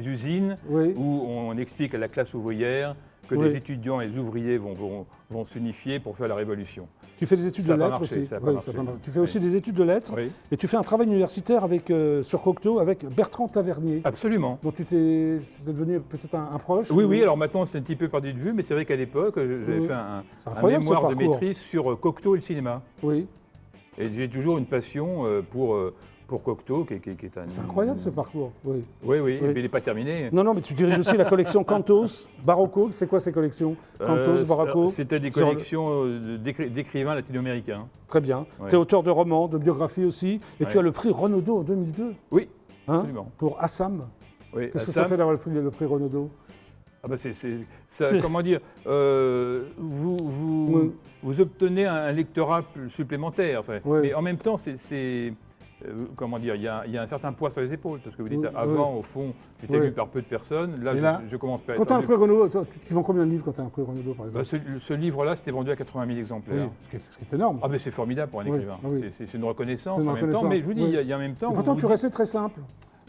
usines
Oui.
où on explique à la classe ouvrière que
Oui.
les étudiants et les ouvriers vont s'unifier pour faire la révolution.
Tu fais des études
Ça a
de
pas
lettres
marché,
aussi.
ça a pas
Oui,
marché.
Tu fais aussi des études de lettres
Oui,
et tu fais un travail universitaire sur Cocteau avec Bertrand Tavernier.
absolument.
Donc c'est devenu peut-être un proche.
Oui,
ou-
oui, alors maintenant c'est un petit peu perdu de vue, mais c'est vrai qu'à l'époque, j'avais
Oui.
fait un
C'est incroyable, ce
mémoire de
parcours.
maîtrise sur Cocteau et le cinéma.
Oui,
Et j'ai toujours une passion pour Cocteau, qui est un...
c'est incroyable ce parcours. Oui.
Oui, oui,
Oui.
mais il n'est pas terminé.
Non, mais tu diriges aussi la collection Cantos, Barocco. C'est quoi ces collections Cantos, Barocco.
C'était des
Sur le-
collections d'écrivains latino-américains.
Très bien.
Ouais.
Tu es auteur de romans, de biographies aussi. Et tu
Ouais.
as le prix Renaudot en 2002.
Oui,
Hein,
absolument.
pour Assam.
Oui,
Qu'est-ce que
Assam,
ça fait d'avoir le prix Renaudot
ah bah
C'est-
comment dire, vous
Oui.
obtenez un lectorat supplémentaire. Enfin,
Oui.
mais en même temps, comment dire, il y a un certain poids sur les épaules. Parce que vous dites,
Oui,
avant, au fond, j'étais
Oui.
lu par peu de personnes. Là,
Et là,
je commence pas à
Quand
être
tu as un
lu.
prix Renaudot, toi, tu vends combien de livres quand tu as un prix Renaudot, par exemple
Ce livre-là, c'était vendu à 80 000 exemplaires.
Oui, ce qui est énorme.
Ah, mais c'est formidable pour un
Oui,
écrivain.
ah oui.
C'est une reconnaissance
C'est une
en même temps.
reconnaissance,
Mais je vous dis,
oui.
il y a en même temps.
Et pourtant,
vous
tu
dites-
restais très simple.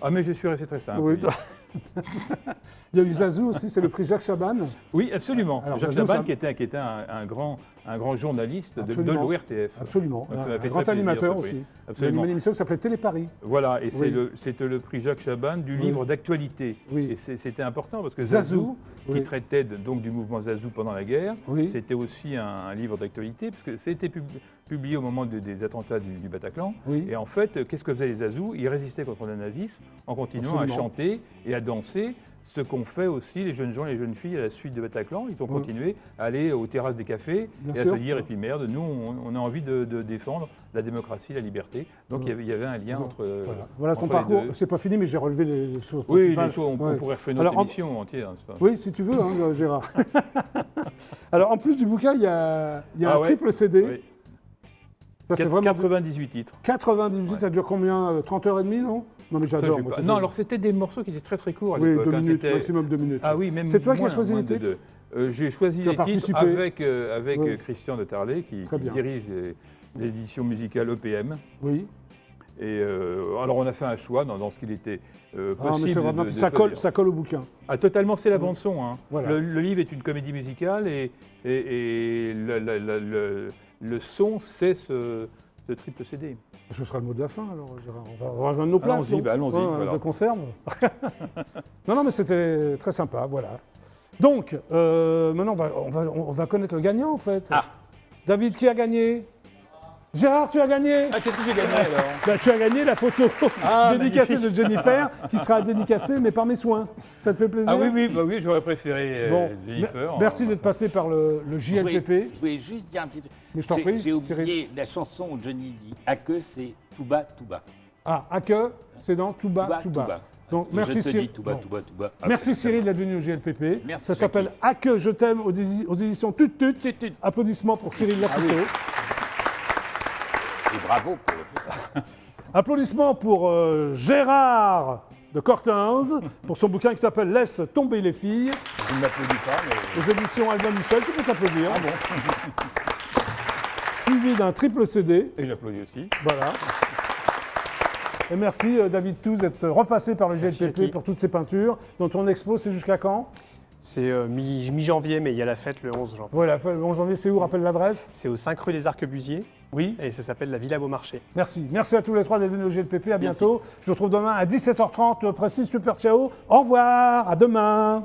Ah, mais je suis resté très simple.
Oui,
oui.
toi. Il y a eu Zazou aussi, c'est le prix Jacques Chaban.
Oui, absolument.
Alors,
Jacques
Zazou,
Chaban,
ça-
qui était un grand journaliste de
Absolument.
l'ORTF.
Absolument.
Donc, ça m'a fait
Un grand
très plaisir,
animateur
ce prix.
aussi. Il a
Absolument.
une émission qui s'appelait Télé Paris.
Voilà, et
Oui.
c'était le prix Jacques Chaban du
Oui.
livre d'actualité.
Oui.
Et c'était important parce que
Zazou.
Zazou, qui
Oui.
traitait donc du mouvement Zazou pendant la guerre,
Oui.
c'était aussi un livre d'actualité, parce que c'était publié au moment des attentats du Bataclan.
Oui.
Et en fait, qu'est-ce que faisaient les Zazou? Ils résistaient contre le nazisme en continuant
Absolument.
à chanter et à danser. Ce qu'ont fait aussi les jeunes gens et les jeunes filles à la suite du Bataclan. Ils ont
Oui.
continué à aller aux terrasses des cafés
Bien
et à
sûr.
se dire, et puis merde, nous, on a envie de défendre la démocratie, la liberté. Donc
Oui.
il y avait un lien entre...
Voilà ton
entre les
parcours.
deux.
C'est pas fini, mais j'ai relevé les choses
Oui,
principales.
les choses, on
Ouais.
pourrait refaire une
Alors,
autre
en-
émission entière. n'est-ce pas
Oui, si tu veux, hein, Gérard. Alors, en plus du bouquin, il y a
Ah
un
ouais.
triple CD.
Oui.
Ça, c'est vraiment
98 titres.
98,
Ouais.
ça dure combien 30h30, non? Non, mais
Ça,
j'adore.
j'ai
moi,
pas-
ça
Non,
fait-
alors c'était des morceaux qui étaient très très courts à
Oui,
l'époque.
2
hein,
minutes,
c'était-
maximum 2 minutes.
Ah oui, même
C'est toi qui as
moins,
choisi
moins
les
de
titres
deux. J'ai choisi
Tu as
les titres
participé.
avec
Oui.
Christian de Tarlet, qui
Très bien.
dirige l'édition musicale EPM.
Oui.
Et alors on a fait un choix dans ce qu'il était
Ah, mais
possible
c'est vraiment-
de
ça
choisir.
colle au bouquin.
Ah, totalement, c'est la bande-son. Hein.
Voilà.
Le livre est une comédie musicale et le son, c'est de triple CD.
Ce sera le mot de la fin, alors, Gérard. On va rejoindre nos places.
Allons-y,
non
bah, allons-y, voilà.
De conserve. Non, mais c'était très sympa, voilà. Donc, maintenant, on va connaître le gagnant, en fait.
Ah.
David, qui a gagné? Gérard, tu as gagné?
Ah, qu'est-ce que j'ai gagné alors?
Bah, tu as gagné la photo dédicacée de Jennifer, qui sera dédicacée, mais par mes soins. Ça te fait plaisir?
Ah oui, oui, j'aurais préféré
Bon,
Jennifer.
merci d'être passé par le JLPP.
Je voulais juste dire un petit truc.
Mais je t'en prie,
J'ai
Cyril.
oublié la chanson où Johnny dit « À que c'est tout bas, tout bas ».
Ah, à que c'est dans tout bas, tout bas. Donc,
Et
merci
je te
Cyril.
dis tout bas,
Bon.
tout bas, tout bas.
Merci Cyril d'être venu au JLPP.
Merci,
Ça s'appelle
Jackie.
À que je t'aime aux éditions Tut Tut.
Tut, tut.
Applaudissements pour Cyril Lafoucault.
Et bravo pour le...
Applaudissements pour Gérard de Cortens pour son bouquin qui s'appelle Laisse tomber les filles
Je ne m'applaudis pas, mais...
aux éditions Albin Michel. Tu peux t'applaudir.
Ah bon.
Suivi d'un triple CD.
Et j'applaudis aussi.
Voilà. Et merci David Touze d'être repassé par le
Merci,
JLPP
Jackie.
pour toutes ces peintures. Donc ton expo, c'est jusqu'à quand?
C'est mi-janvier, mais il y a la fête le 11 janvier.
Voilà, le 11 janvier, c'est où? Rappelle l'adresse.
C'est au 5 rue des Arquebusiers
Oui.
et ça s'appelle la Villa Beaumarchais.
Merci. Merci à tous les trois d'être venus au GLPP. À bientôt. Je vous retrouve demain à 17h30 précis. Super ciao. Au revoir. À demain.